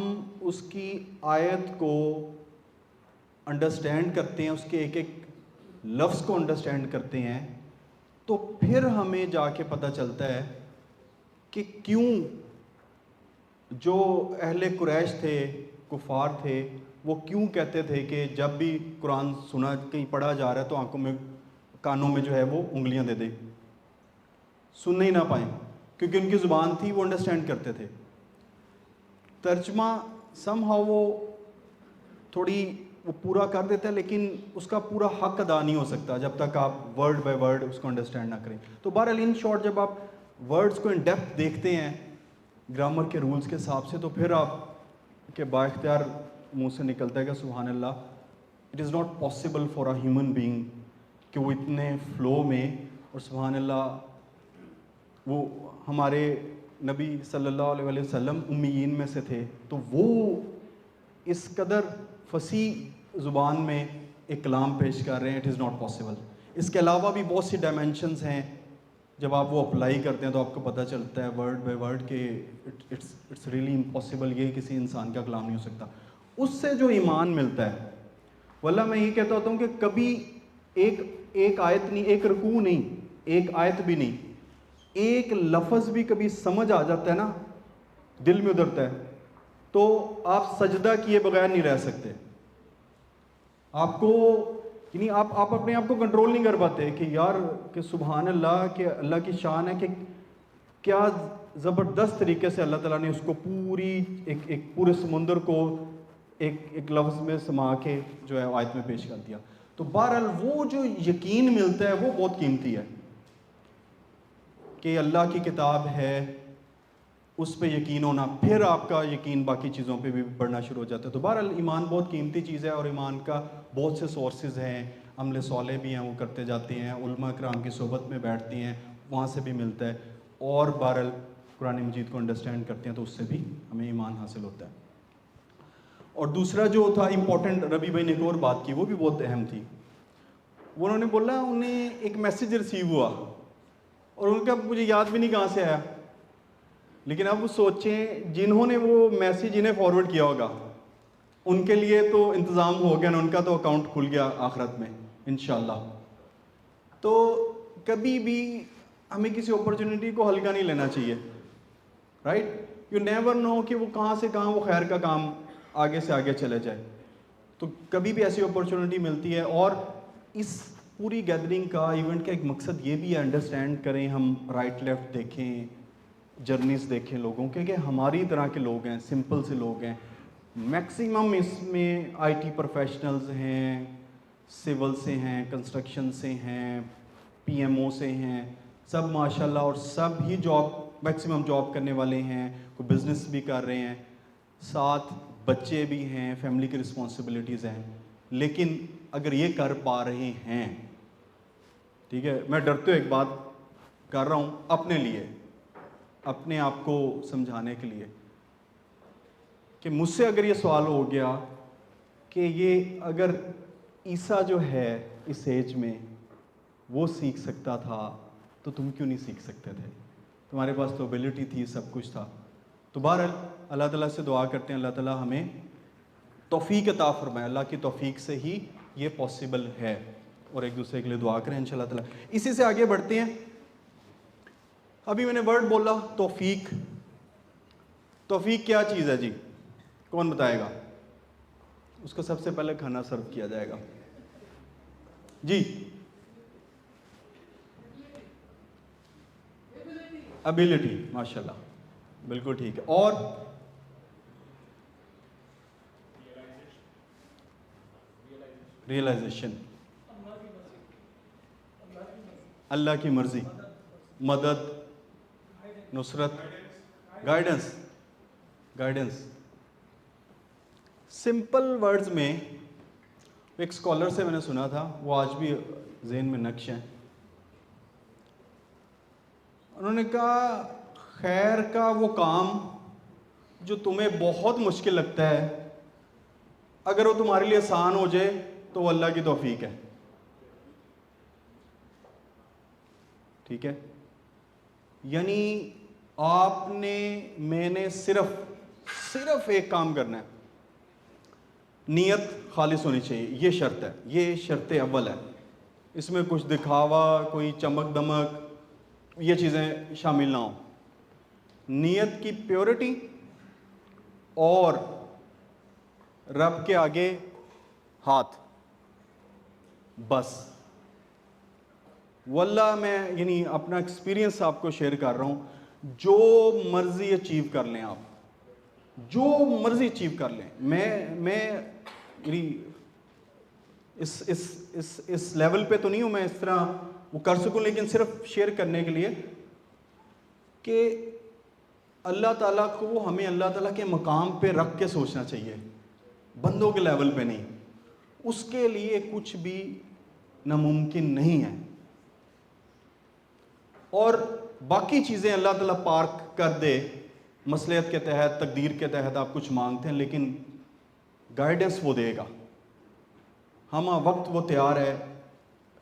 उसकी आयत को अंडरस्टैंड करते हैं, उसके एक एक लफ्ज़ को अंडरस्टैंड करते हैं, तो फिर हमें जाके पता चलता है कि क्यों जो अहले कुरैश थे, कुफार थे, वो क्यों कहते थे कि जब भी कुरान सुना कहीं पढ़ा जा रहा है तो आंखों में कानों में जो है वो उंगलियां दे दे, सुनने ही ना पाएँ, क्योंकि उनकी ज़ुबान थी, वो अंडरस्टैंड करते थे। तर्जमा समहाउ वो थोड़ी वो पूरा कर देता है, लेकिन उसका पूरा हक अदा नहीं हो सकता जब तक आप वर्ड बाय वर्ड उसको अंडरस्टैंड ना करें। तो बहरहाल इन शॉर्ट जब आप वर्ड्स को इन डेप्थ देखते हैं ग्रामर के रूल्स के हिसाब से, तो फिर आप के बाख्तियार मुंह से निकलता है कि सुभान अल्लाह, it is not possible for a human being कि वो इतने फ़्लो में, और सुभान अल्लाह वो हमारे नबी सल्लल्लाहु अलैहि वसल्लम उम्मीयीन में से थे, तो वो इस कदर फसी ज़ुबान में एक कलाम पेश कर रहे हैं। It is not possible. इसके अलावा भी बहुत सी डायमेंशंस हैं, जब आप वो अप्लाई करते हैं तो आपको पता चलता है वर्ड बाय वर्ड कि इट्स रियली इम्पॉसिबल, ये किसी इंसान का कलाम नहीं हो सकता। उससे जो ईमान मिलता है, वल्लाह मैं ये कहता होता हूँ कि कभी एक आयत नहीं, एक रुकू नहीं, एक आयत भी नहीं, एक लफ्ज़ भी कभी समझ आ जाता है ना, दिल में उतरता है, तो आप सजदा किए बगैर नहीं रह सकते। आपको यानी आप अपने आप को कंट्रोल नहीं कर पाते कि यार कि सुभान अल्लाह, कि अल्लाह की शान है कि क्या ज़बरदस्त तरीके से अल्लाह ताला ने उसको पूरी एक पूरे समुंदर को एक लफ्ज़ में समा के जो है आयत में पेश कर दिया। तो बहरहाल वो जो यकीन मिलता है वो बहुत कीमती है कि अल्लाह की किताब है, उस पे यकीन होना, फिर आपका यकीन बाकी चीज़ों पे भी बढ़ना शुरू हो जाता है। तो बहरहाल ईमान बहुत कीमती चीज़ है, और ईमान का बहुत से सोर्सेज हैं, अमले सौले भी हैं, वो करते जाते हैं, उलमा कराम की सोबत में बैठते हैं, वहाँ से भी मिलता है, और बहरहाल कुरान मजीद को अंडरस्टैंड करते हैं तो उससे भी हमें ईमान हासिल होता है। और दूसरा जो था इम्पोर्टेंट, रबी भाई ने एक और बात की, वो भी बहुत अहम थी। वो उन्होंने बोला उन्हें एक मैसेज रिसीव हुआ और उनका मुझे याद भी नहीं कहाँ से आया, लेकिन अब सोचें जिन्होंने वो मैसेज इन्हें फॉरवर्ड किया होगा उनके लिए तो इंतज़ाम हो गया ना, उनका तो अकाउंट खुल गया आखिरत में इंशाल्लाह। तो कभी भी हमें किसी अपॉर्चुनिटी को हल्का नहीं लेना चाहिए, राइट। यू नेवर नो कि वो कहाँ से कहाँ वो खैर का काम आगे से आगे चले जाए। तो कभी भी ऐसी अपॉर्चुनिटी मिलती है। और इस पूरी गैदरिंग का, इवेंट का एक मकसद ये भी है, अंडरस्टैंड करें, हम राइट लेफ़्ट देखें, जर्नीज़ देखें लोगों के, कि हमारी तरह के लोग हैं, सिंपल से लोग हैं। मैक्सिमम इसमें आईटी प्रोफेशनल्स हैं, सिविल से हैं, कंस्ट्रक्शन से हैं, पीएमओ से हैं, सब माशाल्लाह, और सब ही मैक्सिमम जॉब करने वाले हैं, कोई बिज़नेस भी कर रहे हैं, साथ बच्चे भी हैं, फैमिली की रिस्पॉन्सिबिलिटीज़ हैं। लेकिन अगर ये कर पा रहे हैं, ठीक है, मैं डरते हुए एक बात कर रहा हूँ अपने लिए, अपने आप को समझाने के लिए, कि मुझसे अगर ये सवाल हो गया कि ये अगर ईसा जो है इस एज में वो सीख सकता था, तो तुम क्यों नहीं सीख सकते थे? तुम्हारे पास तो एबिलिटी थी, सब कुछ था। तो बहरहाल अल्लाह ताला से दुआ करते हैं, अल्लाह ताला हमें तौफीक अता फरमाए, अल्लाह की तौफीक से ही ये पॉसिबल है, और एक दूसरे के लिए दुआ करें इंशाल्लाह ताला। इसी से आगे बढ़ते हैं। अभी मैंने वर्ड बोला तौफीक। तौफीक क्या चीज़ है जी, कौन बताएगा? उसको सबसे पहले खाना सर्व किया जाएगा जी। एबिलिटी, माशाल्लाह, बिल्कुल ठीक है। और रियलाइजेशन, अल्लाह की मर्जी, मदद, Nusrat, guidance. Guidance simple words में एक स्कॉलर से मैंने सुना था, वो आज भी ज़हन में नक्श हैं। उन्होंने कहा, खैर का वो काम जो तुम्हें बहुत मुश्किल लगता है, अगर वो तुम्हारे लिए आसान हो जाए तो वो अल्लाह की तौफीक है। ठीक है, यानी मैंने सिर्फ एक काम करना है, नीयत खालिस होनी चाहिए, ये शर्त है, ये शर्त अव्वल है। इसमें कुछ दिखावा, कोई चमक दमक, ये चीज़ें शामिल ना हो। नीयत की प्योरिटी और रब के आगे हाथ, बस। वल्लाह मैं यानी अपना एक्सपीरियंस आपको शेयर कर रहा हूँ, जो मर्जी अचीव कर लें आप, जो मर्जी अचीव कर लें। मैं यानी इस लेवल पे तो नहीं हूँ मैं इस तरह वो कर सकूँ, लेकिन सिर्फ शेयर करने के लिए कि अल्लाह ताला को हमें अल्लाह ताला के मकाम पे रख के सोचना चाहिए, बंदों के लेवल पे नहीं। उसके लिए कुछ भी नामुमकिन नहीं है, और बाकी चीज़ें अल्लाह ताला पार्क कर दे, मसलियत के तहत, तकदीर के तहत आप कुछ मांगते हैं, लेकिन गाइडेंस वो देगा। हम वक्त वो तैयार है,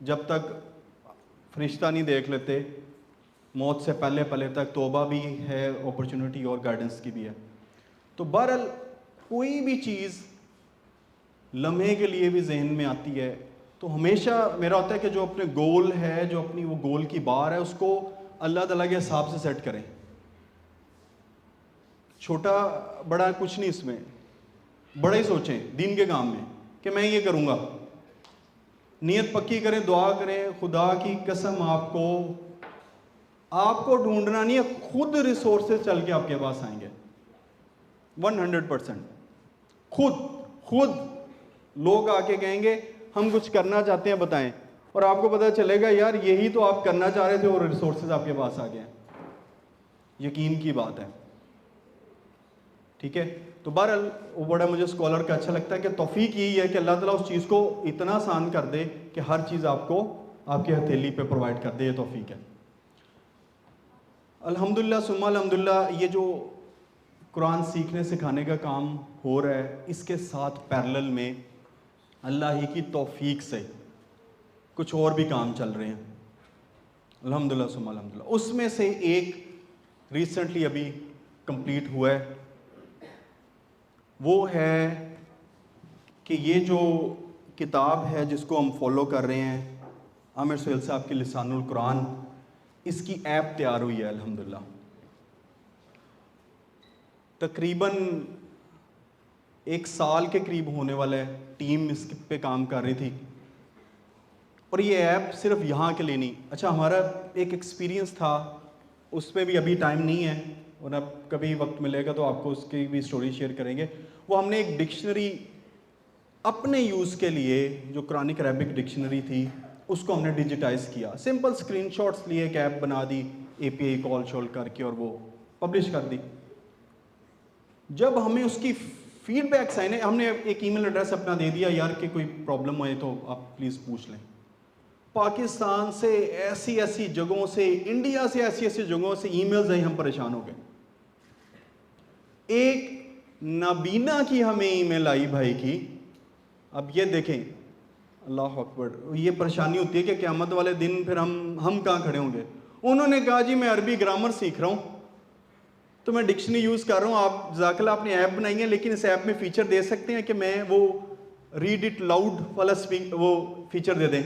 जब तक फरिश्ता नहीं देख लेते, मौत से पहले पहले तक तौबा भी है, अपॉर्चुनिटी और गाइडेंस की भी है। तो बहरहाल कोई भी चीज़ लम्हे के लिए भी जहन में आती है, तो हमेशा मेरा होता है कि जो अपने गोल है, जो अपनी वो गोल की बार है, उसको अल्लाह ताला के हिसाब से सेट करें। छोटा बड़ा कुछ नहीं इसमें, बड़ा ही सोचें दीन के काम में कि मैं ये करूँगा। नीयत पक्की करें, दुआ करें, खुदा की कसम आपको ढूंढना नहीं है, खुद रिसोर्सेज चल के आपके पास आएंगे 100%। खुद लोग आके कहेंगे हम कुछ करना चाहते हैं, बताएं, और आपको पता चलेगा यार यही तो आप करना चाह रहे थे और रिसोर्सेज आपके पास आ गए हैं। यकीन की बात है, ठीक है। तो बहरहाल वो बड़ा मुझे स्कॉलर का अच्छा लगता है कि तौफीक यही है कि अल्लाह ताला उस चीज़ को इतना आसान कर दे कि हर चीज़ आपको आपकी हथेली पे प्रोवाइड कर दे, ये तौफीक है। अल्हम्दुलिल्लाह सुम्मा अल्हम्दुलिल्लाह, ये जो कुरान सीखने सिखाने का काम हो रहा है, इसके साथ पैरेलल में अल्लाह ही की तौफीक से कुछ और भी काम चल रहे हैं, अल्हम्दुलिल्लाह सुम्मा अल्हम्दुलिल्लाह। उसमें से एक रिसेंटली अभी कंप्लीट हुआ है, वो है कि ये जो किताब है जिसको हम फॉलो कर रहे हैं, आमिर सुहेल साहब की लिसानुल कुरान, इसकी ऐप तैयार हुई है अल्हम्दुलिल्लाह। तकरीबन 1 साल के करीब होने वाला है, टीम इस पे काम कर रही थी। और ये ऐप सिर्फ यहाँ के लिए नहीं, अच्छा हमारा एक एक्सपीरियंस था, उसमें भी अभी टाइम नहीं है और अब कभी वक्त मिलेगा तो आपको उसकी भी स्टोरी शेयर करेंगे। वो हमने एक डिक्शनरी अपने यूज़ के लिए, जो कुरानिक अरबिक डिक्शनरी थी, उसको हमने डिजिटाइज किया। सिंपल स्क्रीनशॉट्स लिए, एक ऐप बना दी, API कॉल शॉल करके, और वो पब्लिश कर दी। जब हमें उसकी फीडबैक्स आए ना, हमने एक ईमेल एड्रेस अपना दे दिया, यार कि कोई प्रॉब्लम हो तो आप प्लीज़ पूछ लें। पाकिस्तान से ऐसी ऐसी जगहों से, इंडिया से ऐसी ऐसी जगहों से ईमेल्स आई, हम परेशान हो गए। एक नाबीना की हमें ईमेल आई भाई की, अब ये देखें, अल्लाह अकबर, ये परेशानी होती है कि क़यामत वाले दिन फिर हम कहाँ खड़े होंगे। उन्होंने कहा जी मैं अरबी ग्रामर सीख रहा हूँ, तो मैं डिक्शनरी यूज़ कर रहा हूँ, आप ज़ाकला आपने ऐप बनाई है, लेकिन इस ऐप में फ़ीचर दे सकते हैं कि मैं वो रीड इट लाउड वाला वो फ़ीचर दे दें।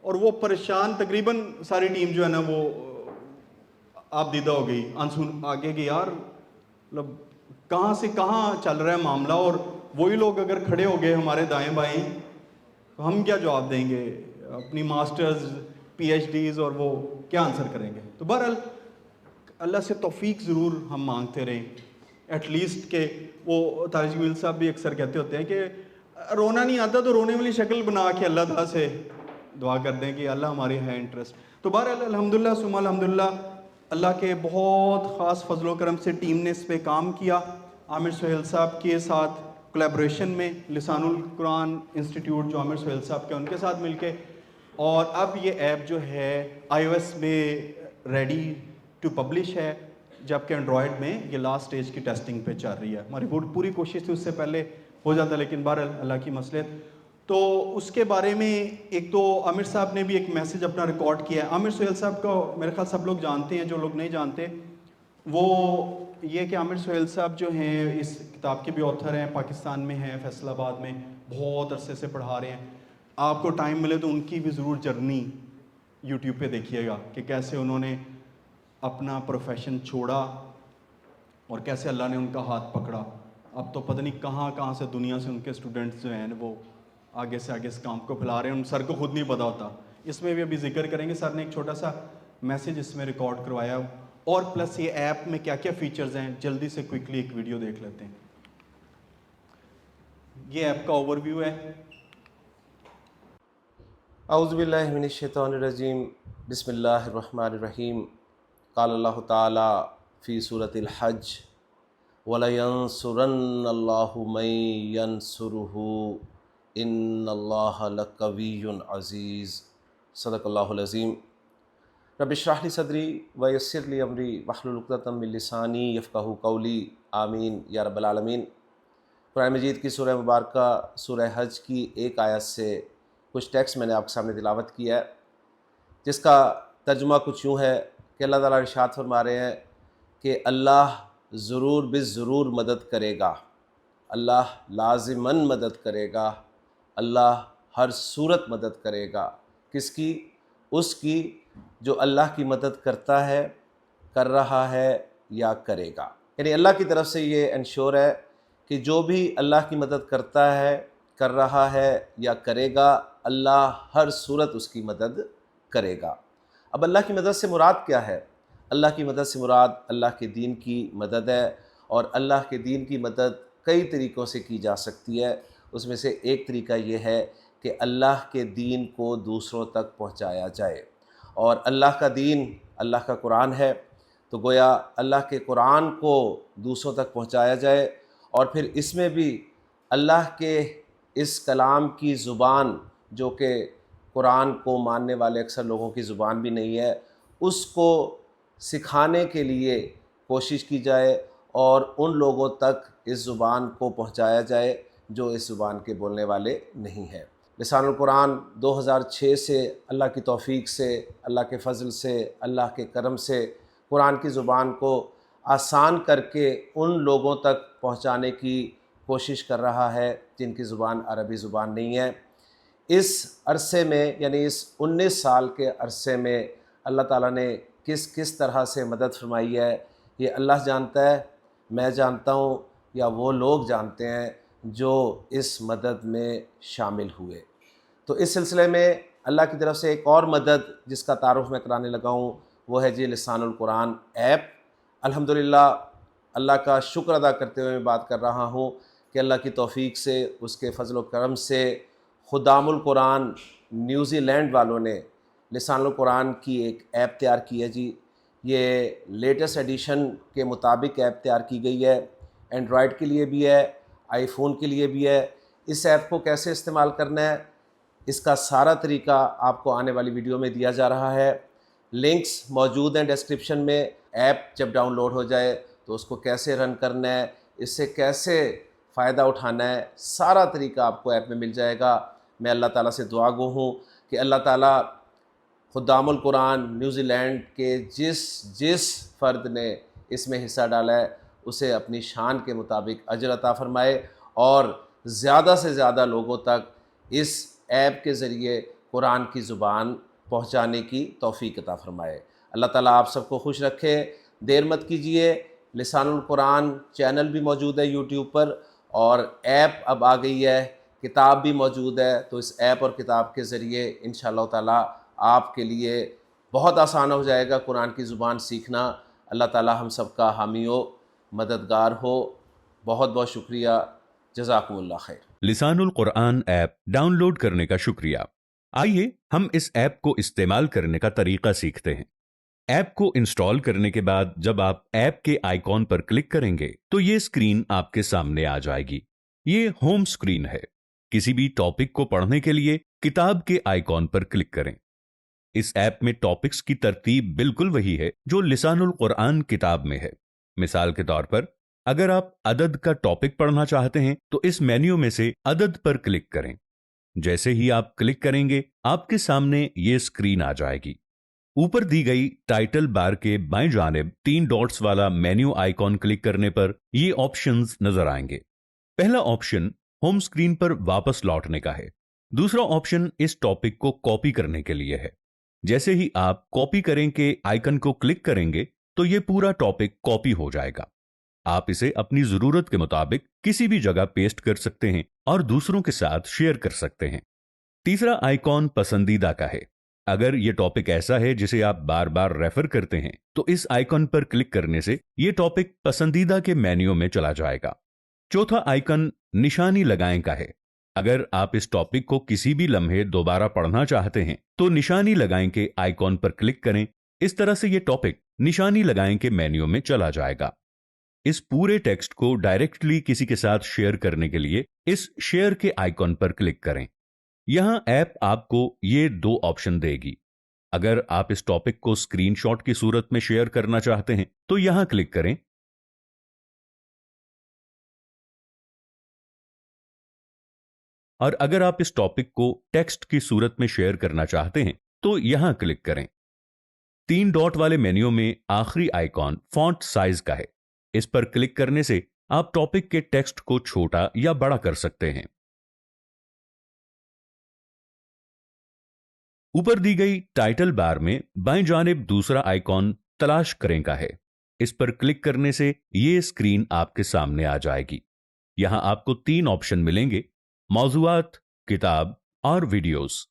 और वो परेशान, तकरीबन सारी टीम जो है ना वो आप दीदा हो गई, अनसुन आगे गई, यार मतलब कहाँ से कहाँ चल रहा है मामला, और वही लोग अगर खड़े हो गए हमारे दाएं बाएं तो हम क्या जवाब देंगे, अपनी मास्टर्स PhDs, और वो क्या आंसर करेंगे। तो बहरहाल अल्लाह से तौफीक ज़रूर हम मांगते रहें, एटलीस्ट के वो तारिक जमील साहब भी अक्सर कहते होते हैं कि रोना नहीं आता तो रोने वाली शक्ल बना के अल्लाह ताला से दुआ कर दें कि अल्लाह हमारी है इंटरेस्ट। तो बहरहाल अल्हम्दुलिल्लाह सुम्मा अल्हम्दुलिल्लाह, अल्लाह के बहुत ख़ास फजलो करम से टीम ने इस पे काम किया। आमिर सुहेल साहब के साथ कोलैबोरेशन में, लिसानुल कुरान इंस्टीट्यूट जो आमिर सुहेल साहब के, उनके साथ मिलके, और अब ये ऐप जो है iOS में रेडी टू पब्लिश है, जबकि एंड्रॉयड में ये लास्ट स्टेज की टेस्टिंग पे चल रही है। हमारी पूरी कोशिश थी उससे पहले हो जाता, लेकिन बहरहाल अल्लाह की मसलियत। तो उसके बारे में एक तो आमिर साहब ने भी एक मैसेज अपना रिकॉर्ड किया है। आमिर सुहेल साहब को मेरे ख्याल सब लोग जानते हैं, जो लोग नहीं जानते वो ये कि आमिर सुहेल साहब जो हैं इस किताब के भी ऑथर हैं, पाकिस्तान में हैं, फैसलाबाद में बहुत अरसे से पढ़ा रहे हैं। आपको टाइम मिले तो उनकी भी ज़रूर जर्नी यूट्यूब पे देखिएगा कि कैसे उन्होंने अपना प्रोफेशन छोड़ा और कैसे अल्लाह ने उनका हाथ पकड़ा। अब तो पता नहीं कहाँ कहाँ से दुनिया से उनके स्टूडेंट्स जो हैं वो आगे से आगे इस काम को फैला रहे हैं, उन सर को खुद नहीं पता होता। इसमें भी अभी जिक्र करेंगे, सर ने एक छोटा सा मैसेज इसमें रिकॉर्ड करवाया, और प्लस ये ऐप में क्या क्या फ़ीचर्स हैं, जल्दी से क्विकली एक वीडियो देख लेते हैं। ये ऐप का ओवरव्यू है। औज़ुबिल्लाहि मिनश्शैतानिर्रजीम, बिस्मिल्लाहिर्रहमानिर्रहीम। क़ाल अल्लाहु ताला फ़ी सूरतिल हज, वलयंसुरन्नल्लाहु मन यंसुरुहु इन्नल्लाहा लक़विय्युन अज़ीज़। सदक़ल्लाहुल अज़ीम। रब्बि इश्रह ली सदरी व यस्सिर ली अमरी वहलुल उक़दतम मिन लिसानी यफ़क़हू क़ौली, आमीन या रब्बल आलमीन। कुरान मजीद की सूरह मुबारका सूरह हज की एक आयत से कुछ टेक्स्ट मैंने आपके सामने तिलावत किया है, जिसका तर्जुमा कुछ यूँ है कि अल्लाह ताला इरशाद फरमा रहे हैं कि अल्लाह ज़रूर बिज़रूर मदद करेगा, अल्लाह लाज़िमन मदद करेगा, अल्लाह हर सूरत मदद करेगा। किसकी? उसकी जो अल्लाह की मदद करता है, कर रहा है या करेगा। यानी अल्लाह की तरफ से ये इंश्योर है कि जो भी अल्लाह की मदद करता है, कर रहा है या करेगा, अल्लाह हर सूरत उसकी मदद करेगा। अब अल्लाह की मदद से मुराद क्या है? अल्लाह की मदद से मुराद अल्लाह के दीन की मदद है, और अल्लाह के दीन की मदद कई तरीक़ों से की जा सकती है। उसमें से एक तरीका ये है कि अल्लाह के दीन को दूसरों तक पहुँचाया जाए। और अल्लाह का दीन अल्लाह का कुरान है, तो गोया अल्लाह के कुरान को दूसरों तक पहुँचाया जाए, और फिर इसमें भी अल्लाह के इस कलाम की ज़ुबान, जो कि कुरान को मानने वाले अक्सर लोगों की ज़ुबान भी नहीं है, उसको सिखाने के लिए कोशिश की जाए और उन लोगों तक इस ज़ुबान को पहुँचाया जाए जो इस ज़ुबान के बोलने वाले नहीं हैं। लिसानुल कुरान 2006 से अल्लाह की तौफ़ीक से, अल्लाह के फ़ज़ल से, अल्लाह के करम से कुरान की ज़ुबान को आसान करके उन लोगों तक पहुँचाने की कोशिश कर रहा है जिनकी ज़ुबान अरबी ज़ुबान नहीं है। इस अरसे में, यानी इस 19 साल के अरसे में अल्लाह ताला ने किस किस तरह से मदद फरमाई है, ये अल्लाह जानता है, मैं जानता हूँ, या वो लोग जानते हैं जो इस मदद में शामिल हुए। तो इस सिलसिले में अल्लाह की तरफ से एक और मदद जिसका तारुफ मैं कराने लगा हूँ वो है जी लिसानुल कुरान ऐप। अल्हम्दुलिल्लाह अल्लाह का शुक्र अदा करते हुए मैं बात कर रहा हूँ कि अल्लाह की तौफीक से, उसके फ़ज़ल व करम से खुदामुल कुरान न्यूज़ीलैंड वालों ने लिसानुल कुरान की एक ऐप तैयार की है जी। ये लेटेस्ट एडिशन के मुताबिक ऐप तैयार की गई है, एंड्रॉयड के लिए भी है, आईफोन के लिए भी है। इस ऐप को कैसे इस्तेमाल करना है इसका सारा तरीका आपको आने वाली वीडियो में दिया जा रहा है। लिंक्स मौजूद हैं डिस्क्रिप्शन में। ऐप जब डाउनलोड हो जाए तो उसको कैसे रन करना है, इससे कैसे फ़ायदा उठाना है, सारा तरीका आपको ऐप में मिल जाएगा। मैं अल्लाह ताला से दुआ गो हूँ कि अल्लाह ताला खुदामुल कुरान न्यूज़ीलैंड के जिस फ़र्द ने इसमें हिस्सा डाला है उसे अपनी शान के मुताबिक अजर अता फ़रमाए और ज़्यादा से ज़्यादा लोगों तक इस ऐप के ज़रिए कुरान की ज़ुबान पहुँचाने की तौफ़ीक अता फ़रमाए। अल्लाह ताला आप सबको खुश रखे। देर मत कीजिए, लिसानुल कुरान चैनल भी मौजूद है यूट्यूब पर और ऐप अब आ गई है, किताब भी मौजूद है। तो इस ऐप और किताब के ज़रिए इंशाअल्लाह ताला आपके लिए बहुत आसान हो जाएगा कुरान की ज़ुबान सीखना। अल्लाह ताला हम सब का हामी हो, मददगार हो। बहुत बहुत शुक्रिया। जज़ाकुमुल्लाह खैर। लिसानुल कुरान ऐप डाउनलोड करने का शुक्रिया। आइए हम इस ऐप को इस्तेमाल करने का तरीका सीखते हैं। ऐप को इंस्टॉल करने के बाद जब आप ऐप के आइकॉन पर क्लिक करेंगे तो ये स्क्रीन आपके सामने आ जाएगी। ये होम स्क्रीन है। किसी भी टॉपिक को पढ़ने के लिए किताब के आइकॉन पर क्लिक करें। इस ऐप में टॉपिक्स की तरतीब बिल्कुल वही है जो लिसानुल कुरान किताब में है। मिसाल के तौर पर अगर आप अदद का टॉपिक पढ़ना चाहते हैं तो इस मेन्यू में से अदद पर क्लिक करें। जैसे ही आप क्लिक करेंगे आपके सामने ये स्क्रीन आ जाएगी। ऊपर दी गई टाइटल बार के बाएं जानिब 3 डॉट्स वाला मेन्यू आइकॉन क्लिक करने पर ये ऑप्शंस नजर आएंगे। पहला ऑप्शन होम स्क्रीन पर वापस लौटने का है। दूसरा ऑप्शन इस टॉपिक को कॉपी करने के लिए है। जैसे ही आप कॉपी करें के आइकन को क्लिक करेंगे तो ये पूरा टॉपिक कॉपी हो जाएगा। आप इसे अपनी जरूरत के मुताबिक किसी भी जगह पेस्ट कर सकते हैं और दूसरों के साथ शेयर कर सकते हैं। तीसरा आइकॉन पसंदीदा का है। अगर यह टॉपिक ऐसा है जिसे आप बार बार रेफर करते हैं तो इस आइकन पर क्लिक करने से यह टॉपिक पसंदीदा के मेन्यू में चला जाएगा। चौथा आइकन निशानी लगाएं का है। अगर आप इस टॉपिक को किसी भी लम्हे दोबारा पढ़ना चाहते हैं तो निशानी लगाएं के आइकॉन पर क्लिक करें। इस तरह से यह टॉपिक निशानी लगाएं के मेन्यू में चला जाएगा। इस पूरे टेक्स्ट को डायरेक्टली किसी के साथ शेयर करने के लिए इस शेयर के आइकॉन पर क्लिक करें। यहां ऐप आपको ये 2 ऑप्शन देगी। अगर आप इस टॉपिक को स्क्रीनशॉट की सूरत में शेयर करना चाहते हैं तो यहां क्लिक करें। और अगर आप इस टॉपिक को टेक्स्ट की सूरत में शेयर करना चाहते हैं तो यहां क्लिक करें। 3 डॉट वाले मेन्यू में आखिरी आइकॉन फॉन्ट साइज का है। इस पर क्लिक करने से आप टॉपिक के टेक्स्ट को छोटा या बड़ा कर सकते हैं। ऊपर दी गई टाइटल बार में बाएं जानिब दूसरा आइकॉन तलाश करें का है। इस पर क्लिक करने से यह स्क्रीन आपके सामने आ जाएगी। यहां आपको 3 ऑप्शन मिलेंगे, मौज़ूआत, किताब और वीडियोस।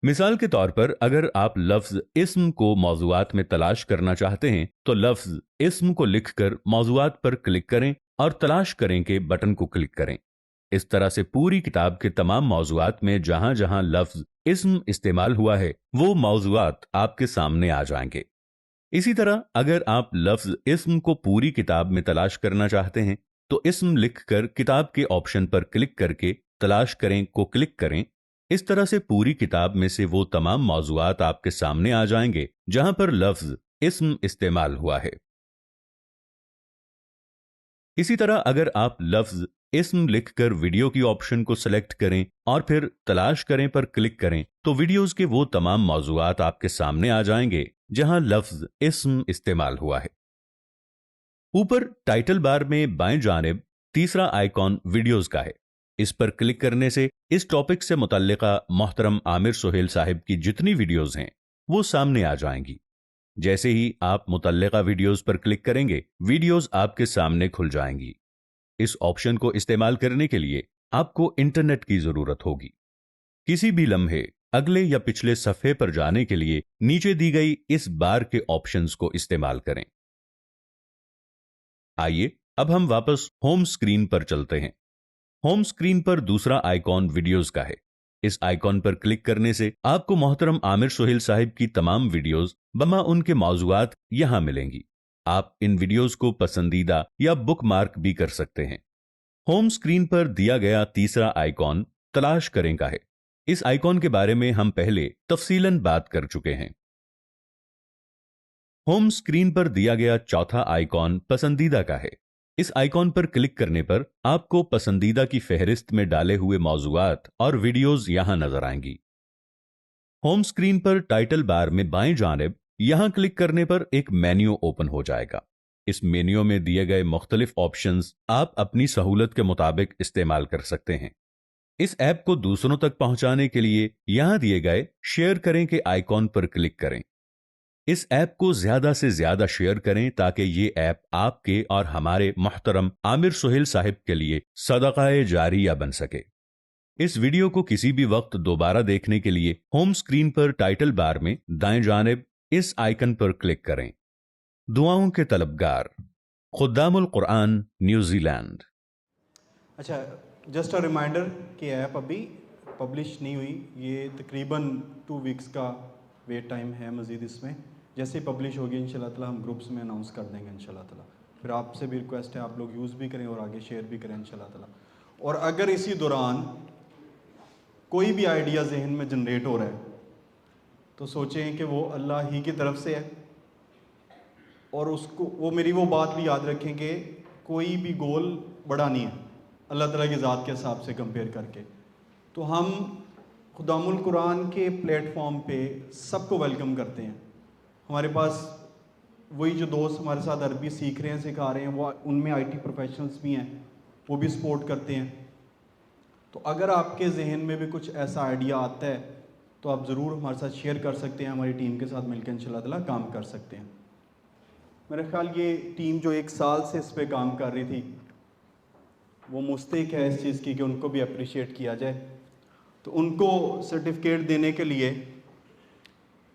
मिसाल के तौर पर अगर आप लफ्ज इस्म को मौज़ूआत में तलाश करना चाहते हैं तो लफ्ज इस्म को लिखकर मौज़ूआत पर क्लिक करें और तलाश करें के बटन को क्लिक करें। इस तरह से पूरी किताब के तमाम मौज़ूआत में जहां जहां लफ्ज इस्म इस्तेमाल हुआ है वो मौज़ूआत आपके सामने आ जाएंगे। इसी तरह अगर आप लफ्ज इस्म को पूरी किताब में तलाश करना चाहते हैं तो इस्म लिखकर किताब के ऑप्शन पर क्लिक करके तलाश करें को क्लिक करें। इस तरह से पूरी किताब में से वो तमाम मौज़ूआत आपके सामने आ जाएंगे जहां पर लफ्ज इस्म इस्तेमाल हुआ है। इसी तरह अगर आप लफ्ज इस्म लिखकर वीडियो की ऑप्शन को सिलेक्ट करें और फिर तलाश करें पर क्लिक करें तो वीडियोस के वो तमाम मौज़ूआत आपके सामने आ जाएंगे जहां लफ्ज इस्म इस्तेमाल हुआ है। ऊपर टाइटल बार में बाएं जानिब तीसरा आइकॉन वीडियोस का है। इस पर क्लिक करने से इस टॉपिक से मुतल्लिका मोहतरम आमिर सुहेल साहिब की जितनी वीडियोस हैं वो सामने आ जाएंगी। जैसे ही आप मुतल्लिका वीडियोस पर क्लिक करेंगे वीडियोस आपके सामने खुल जाएंगी। इस ऑप्शन को इस्तेमाल करने के लिए आपको इंटरनेट की जरूरत होगी। किसी भी लम्हे अगले या पिछले सफ़े पर जाने के लिए नीचे दी गई इस बार के ऑप्शंस को इस्तेमाल करें। आइए अब हम वापस होम स्क्रीन पर चलते हैं। होम स्क्रीन पर दूसरा आइकॉन वीडियोस का है। इस आइकॉन पर क्लिक करने से आपको मोहतरम आमिर सोहेल साहिब की तमाम वीडियोस बमा उनके मौजुआत यहां मिलेंगी। आप इन वीडियोस को पसंदीदा या बुकमार्क भी कर सकते हैं। होम स्क्रीन पर दिया गया तीसरा आइकॉन तलाश करें का है। इस आइकॉन के बारे में हम पहले तफसीलन बात कर चुके हैं। होम स्क्रीन पर दिया गया चौथा आइकॉन पसंदीदा का है। इस आइकॉन पर क्लिक करने पर आपको पसंदीदा की फहरिस्त में डाले हुए मौजुआत और वीडियोस यहां नजर आएंगी। होम स्क्रीन पर टाइटल बार में बाएं जानिब यहां क्लिक करने पर एक मेन्यू ओपन हो जाएगा। इस मेन्यू में दिए गए मुख्तलिफ ऑप्शंस आप अपनी सहूलत के मुताबिक इस्तेमाल कर सकते हैं। इस ऐप को दूसरों तक पहुंचाने के लिए यहां दिए गए शेयर करें के आइकॉन पर क्लिक करें। इस ऐप को ज्यादा से ज्यादा शेयर करें ताकि ये ऐप आपके और हमारे मोहतरम आमिर सोहेल साहिब के लिए सदक़ाए जारिया बन सके। इस वीडियो को किसी भी वक्त दोबारा देखने के लिए होम स्क्रीन पर टाइटल बार में दाएं जानिब इस आइकन पर क्लिक करें। दुआओं के तलबगार खुद्दामुल कुरान न्यूजीलैंड। अच्छा, जस्ट अ रिमाइंडर कि ऐप अभी पब्लिश नहीं हुई, ये तकरीबन 2 वीक्स का वेट टाइम है मज़ीद इसमें। जैसे ही पब्लिश होगी इंशाल्लाह ताला हम ग्रुप्स में अनाउंस कर देंगे इंशाल्लाह ताला। फिर आपसे भी रिक्वेस्ट है आप लोग यूज़ भी करें और आगे शेयर भी करें इंशाल्लाह ताला। और अगर इसी दौरान कोई भी आइडिया जहन में जनरेट हो रहा है तो सोचें कि वो अल्लाह ही की तरफ से है, और उसको मेरी वो बात भी याद रखें कि कोई भी गोल बड़ा नहीं है अल्लाह ताला की ज़ात के हिसाब से कंपेयर करके। तो हम खुदामुल कुरान के प्लेटफॉर्म पे सबको वेलकम करते हैं। हमारे पास वही जो दोस्त हमारे साथ अरबी सीख रहे हैं, सिखा रहे हैं, वो उनमें IT प्रोफेशनल्स भी हैं, वो भी सपोर्ट करते हैं। तो अगर आपके जहन में भी कुछ ऐसा आइडिया आता है तो आप ज़रूर हमारे साथ शेयर कर सकते हैं। हमारी टीम के साथ मिलकर इंशाल्लाह ताला काम कर सकते हैं। मेरा ख्याल ये टीम जो 1 साल से इस पे काम कर रही थी वो मुस्तहिक है इस चीज़ की कि उनको भी अप्रिशिएट किया जाए। तो उनको सर्टिफिकेट देने के लिए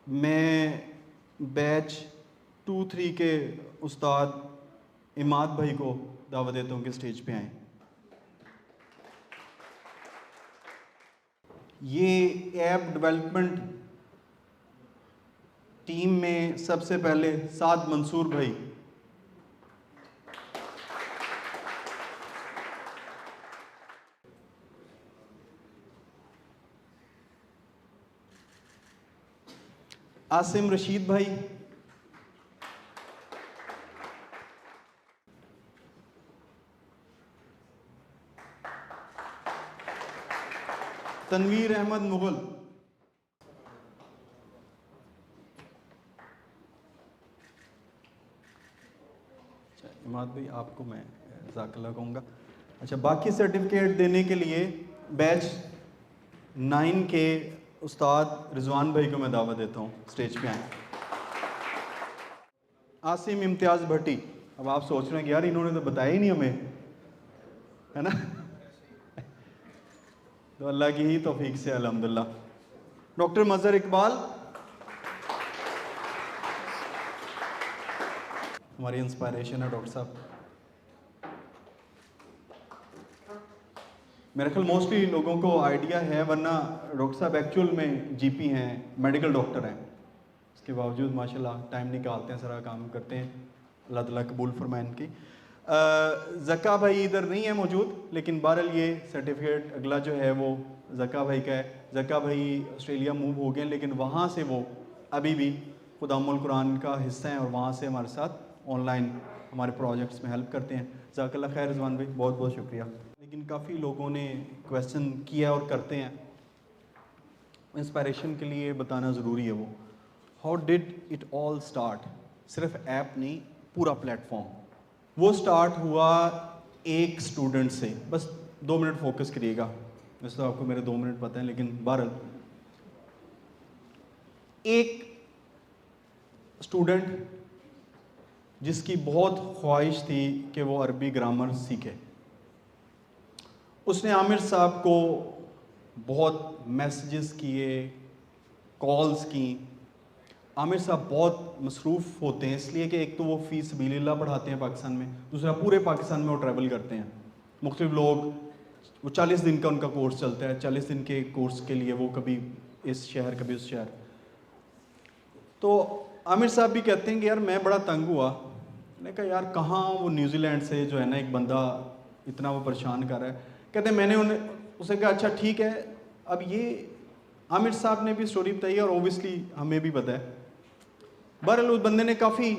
मैं बैच 2-3 के उस्ताद इमाद भाई को दावत देता हूँ कि स्टेज पे आएँ। ये ऐप डेवलपमेंट टीम में सबसे पहले साद मंसूर भाई, आसिम रशीद भाई, तनवीर अहमद मुगल, इमाद भाई आपको मैं ज़ाकल्लाह कहूँगा। अच्छा, बाकी सर्टिफिकेट देने के लिए बैच 9 के उस्ताद रिजवान भाई को मैं दावत देता हूँ स्टेज पे आए। आसिम इम्तियाज़ भट्टी। अब आप सोच रहे हैं कि यार इन्होंने तो बताया ही नहीं हमें, है ना? तो अल्लाह की ही तौफीक से अल्हम्दुलिल्लाह। डॉक्टर मज़हर इकबाल, हमारी इंस्पायरेशन है डॉक्टर साहब। मेरे ख्याल मोस्टली लोगों को आइडिया है, वरना डॉक्टर साहब एक्चुअल में GP हैं, मेडिकल डॉक्टर हैं। इसके बावजूद माशाल्लाह टाइम निकालते हैं, सारा काम करते हैं। अल्लाह ताला कबूल फरमाए इनकी। ज़का भाई इधर नहीं है मौजूद, लेकिन बहरहाल ये सर्टिफिकेट अगला जो है वो ज़का भाई का है। ज़का भाई ऑस्ट्रेलिया मूव हो गए, लेकिन वहाँ से वो अभी भी खुदामुल कुरान का हिस्सा हैं और वहाँ से हमारे साथ ऑनलाइन हमारे प्रोजेक्ट्स में हेल्प करते हैं। ज़ाकल्लाह खैर रिजवान भाई, बहुत बहुत शुक्रिया। लेकिन काफ़ी लोगों ने क्वेश्चन किया और करते हैं, इंस्पायरेशन के लिए बताना ज़रूरी है। वो how did it all start, सिर्फ ऐप नहीं पूरा प्लेटफॉर्म। वो स्टार्ट हुआ एक स्टूडेंट से। बस 2 मिनट फोकस करिएगा, वैसे तो आपको मेरे 2 मिनट पता है, लेकिन बहरहाल एक स्टूडेंट जिसकी बहुत ख्वाहिश थी कि वो अरबी ग्रामर सीखे, उसने आमिर साहब को बहुत मैसेजेस किए, कॉल्स की। आमिर साहब बहुत मसरूफ़ होते हैं, इसलिए कि एक तो वो फ़ी सबीलिल्लाह पढ़ाते हैं पाकिस्तान में, दूसरा पूरे पाकिस्तान में वो ट्रैवल करते हैं। मुख्तलिफ लोग, वो 40 दिन का उनका कोर्स चलता है, 40 दिन के कोर्स के लिए वो कभी इस शहर कभी उस शहर। तो आमिर साहब भी कहते हैं कि यार मैं बड़ा तंग हुआ। मैंने कहा यार कहाँ, वो न्यूजीलैंड से जो है ना एक बंदा इतना वो परेशान कर रहा है। कहते हैं मैंने उसे कहा अच्छा ठीक है। अब ये आमिर साहब ने भी स्टोरी बताई और ओबियसली हमें भी पता है। बहरहाल उस बंदे ने काफ़ी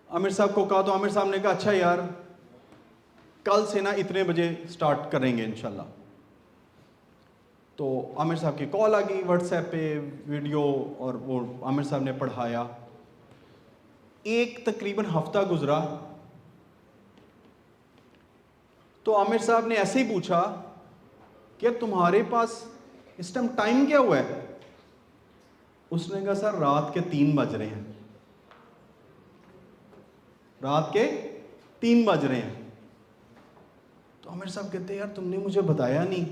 आमिर साहब को कहा, तो आमिर साहब ने कहा अच्छा यार कल से ना इतने बजे स्टार्ट करेंगे इंशाल्लाह। तो आमिर साहब की कॉल आ गई व्हाट्सएप पे वीडियो, और वो आमिर साहब ने पढ़ाया। एक तकरीबन हफ्ता गुजरा तो आमिर साहब ने ऐसे ही पूछा कि तुम्हारे पास इस टाइम टाइम क्या हुआ है? उसने कहा सर रात के 3 बज रहे हैं। रात के 3 बज रहे हैं। तो आमिर साहब कहते हैं यार तुमने मुझे बताया नहीं,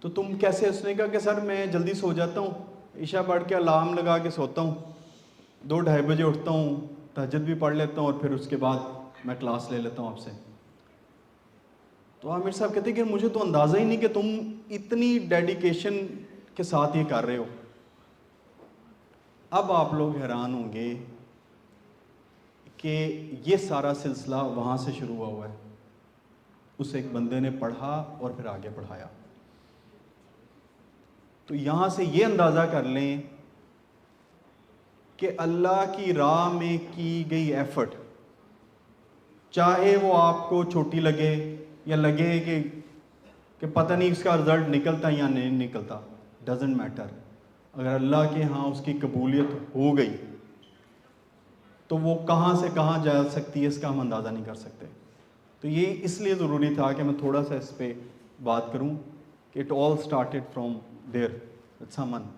तो तुम कैसे? उसने कहा कि सर मैं जल्दी सो जाता हूँ, ईशा पढ़ के अलार्म लगा के सोता हूँ, 2-2:30 बजे उठता हूँ, तहज्जुद भी पढ़ लेता हूँ और फिर उसके बाद मैं क्लास ले लेता हूँ आपसे। तो आमिर साहब कहते हैं कि मुझे तो अंदाज़ा ही नहीं कि तुम इतनी डेडिकेशन के साथ ये कर रहे हो। अब आप लोग हैरान होंगे कि ये सारा सिलसिला वहाँ से शुरू हुआ है। उस एक बंदे ने पढ़ा और फिर आगे पढ़ाया। तो यहाँ से ये अंदाज़ा कर लें कि अल्लाह की राह में की गई एफर्ट, चाहे वो आपको छोटी लगे या लगे कि पता नहीं इसका रिज़ल्ट निकलता या नहीं निकलता, डजेंट मैटर। अगर अल्लाह के यहाँ उसकी कबूलियत हो गई तो वो कहाँ से कहाँ जा सकती है इसका हम अंदाज़ा नहीं कर सकते। तो ये इसलिए ज़रूरी था कि मैं थोड़ा सा इस पर बात करूँ कि it all started from their sermon,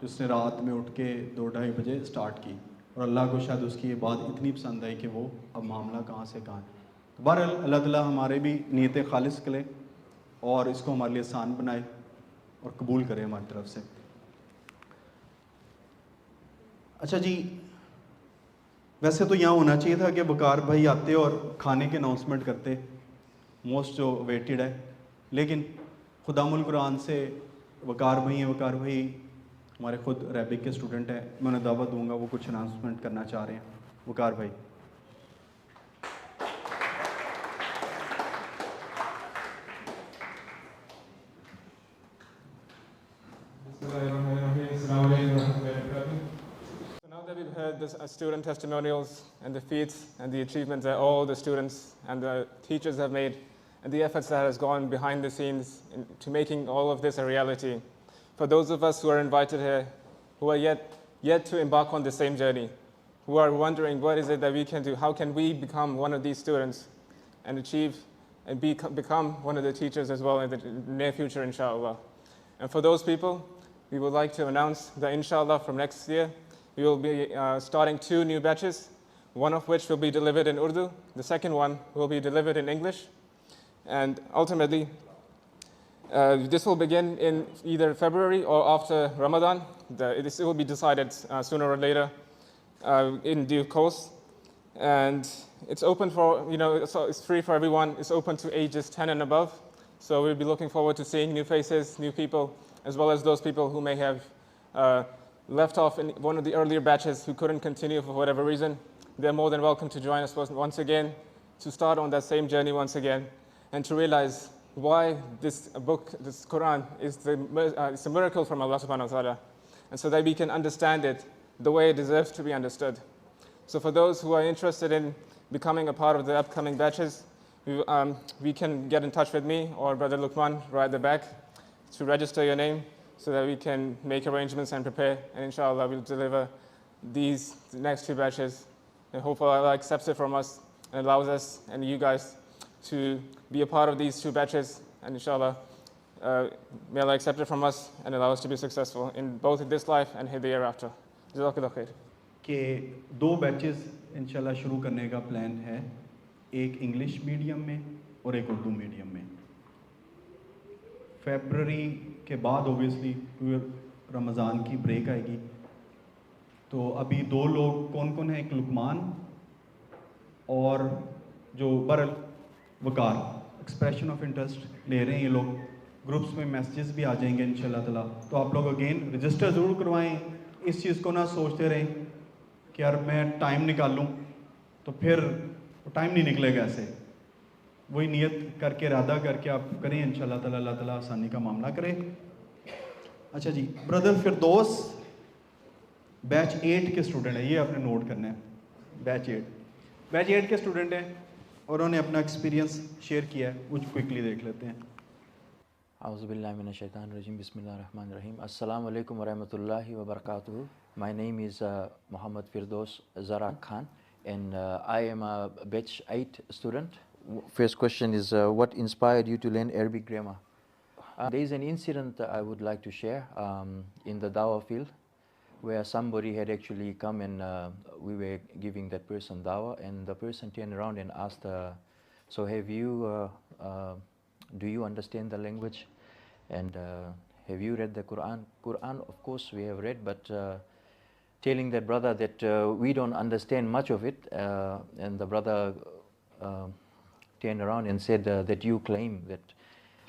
जिसने रात में उठ के 2-2:30 बजे स्टार्ट की, और अल्लाह को शायद उसकी ये बात इतनी पसंद आई कि वो अब मामला कहाँ से कहाँ है। तो बहरहाल अल्लाह ताला हमारे भी नीयतें खालिस करे और इसको हमारे लिए आसान बनाए और कबूल करे हमारी तरफ से। अच्छा जी, वैसे तो यहाँ होना चाहिए था कि वकार भाई आते और खाने के अनाउंसमेंट करते, मोस्ट जो वेटेड है, लेकिन खुदामुल कुरान से वकार भाई हैं। वकार भाई हमारे खुद अरबिक के स्टूडेंट हैं, मैं उन्हें दावत दूंगा, वो कुछ अनाउंसमेंट करना चाह रहे हैं। वकार भाई। We've heard the student testimonials and the feats and the achievements that all the students and the teachers have made, and the efforts that has gone behind the scenes to making all of this a reality. For those of us who are invited here, who are yet to embark on the same journey, who are wondering what is it that we can do, how can we become one of these students and achieve and become one of the teachers as well in the near future, inshallah. And for those people, we would like to announce that inshallah from next year, we will be starting 2 new batches, one of which will be delivered in Urdu, the second one will be delivered in English. And ultimately, this will begin in either February or after Ramadan. This will be decided sooner or later in due course. And it's open for, so it's free for everyone. It's open to ages 10 and above. So we'll be looking forward to seeing new faces, new people, as well as those people who may have left off in one of the earlier batches who couldn't continue for whatever reason. They're more than welcome to join us once again, to start on that same journey once again, and to realize why this book, this Quran, is it's a miracle from Allah subhanahu wa ta'ala, and so that we can understand it the way it deserves to be understood. So for those who are interested in becoming a part of the upcoming batches, we can get in touch with me or Brother Luqman right at the back to register your name so that we can make arrangements and prepare, and inshallah we'll deliver the next 2 batches, and hopefully Allah accepts it from us and allows us and you guys to be a part of these 2 batches, and inshallah may Allah accept it from us and allow us to be successful in both this life and the hereafter. Jazakallah khair. कि 2 batches इंशाल्लाह शुरू करने का plan है। एक English medium में और एक उर्दू मीडियम में। फरवरी के बाद ओबियसली रमज़ान की ब्रेक आएगी, तो अभी 2 लोग कौन कौन है, एक लुकमान और जो बरल वकार एक्सप्रेशन ऑफ इंटरेस्ट ले रहे हैं। ये लोग ग्रुप्स में मैसेजेस भी आ जाएंगे इंशाल्लाह ताला। तो आप लोग अगेन रजिस्टर ज़रूर करवाएं। इस चीज़ को ना सोचते रहें कि यार मैं टाइम निकालूं तो फिर टाइम नहीं निकलेगा। ऐसे वही नियत करके, इरादा करके आप करें, इंशाल्लाह ताला अल्लाह ताला आसानी का मामला करे। अच्छा जी, ब्रदर फिरदौस बैच 8 के स्टूडेंट है, ये आपने नोट करना है। बैच 8 के स्टूडेंट हैं और उन्होंने अपना एक्सपीरियंस शेयर किया है, कुछ क्विकली देख लेते हैं। Auzubillahiminash-shaytanir-rajim. Bismillahir-rahmanir-rahim. Assalamu alaikum wa rahmatullahi wa barakatuh. My name is Muhammad Firdaus Zara Khan, and I am a batch 8 student. First question is, what inspired you to learn Arabic grammar? There is an incident I would like to share in the dawah field, where somebody had actually come and we were giving that person dawah, and the person turned around and asked, so have you, do you understand the language, and have you read the Quran? Quran, of course, we have read, but telling that brother that we don't understand much of it, and the brother turned around and said that you claim that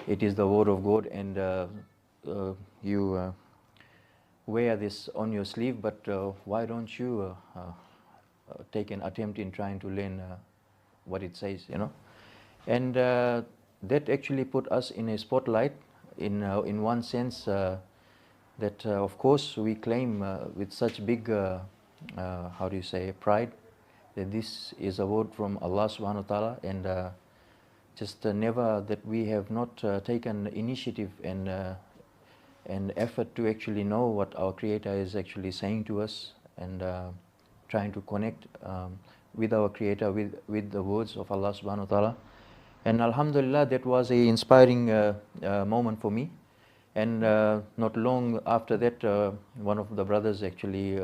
it is the word of God, and you wear this on your sleeve, but why don't you take an attempt in trying to learn what it says, you know? And that actually put us in a spotlight in one sense, that of course we claim with such big, how do you say, pride, that this is a word from Allah subhanahu wa ta'ala, and just never that we have not taken initiative and effort to actually know what our Creator is actually saying to us, and trying to connect with our Creator with the words of Allah subhanahu wa ta'ala. And alhamdulillah, that was an inspiring moment for me. And not long after that, one of the brothers actually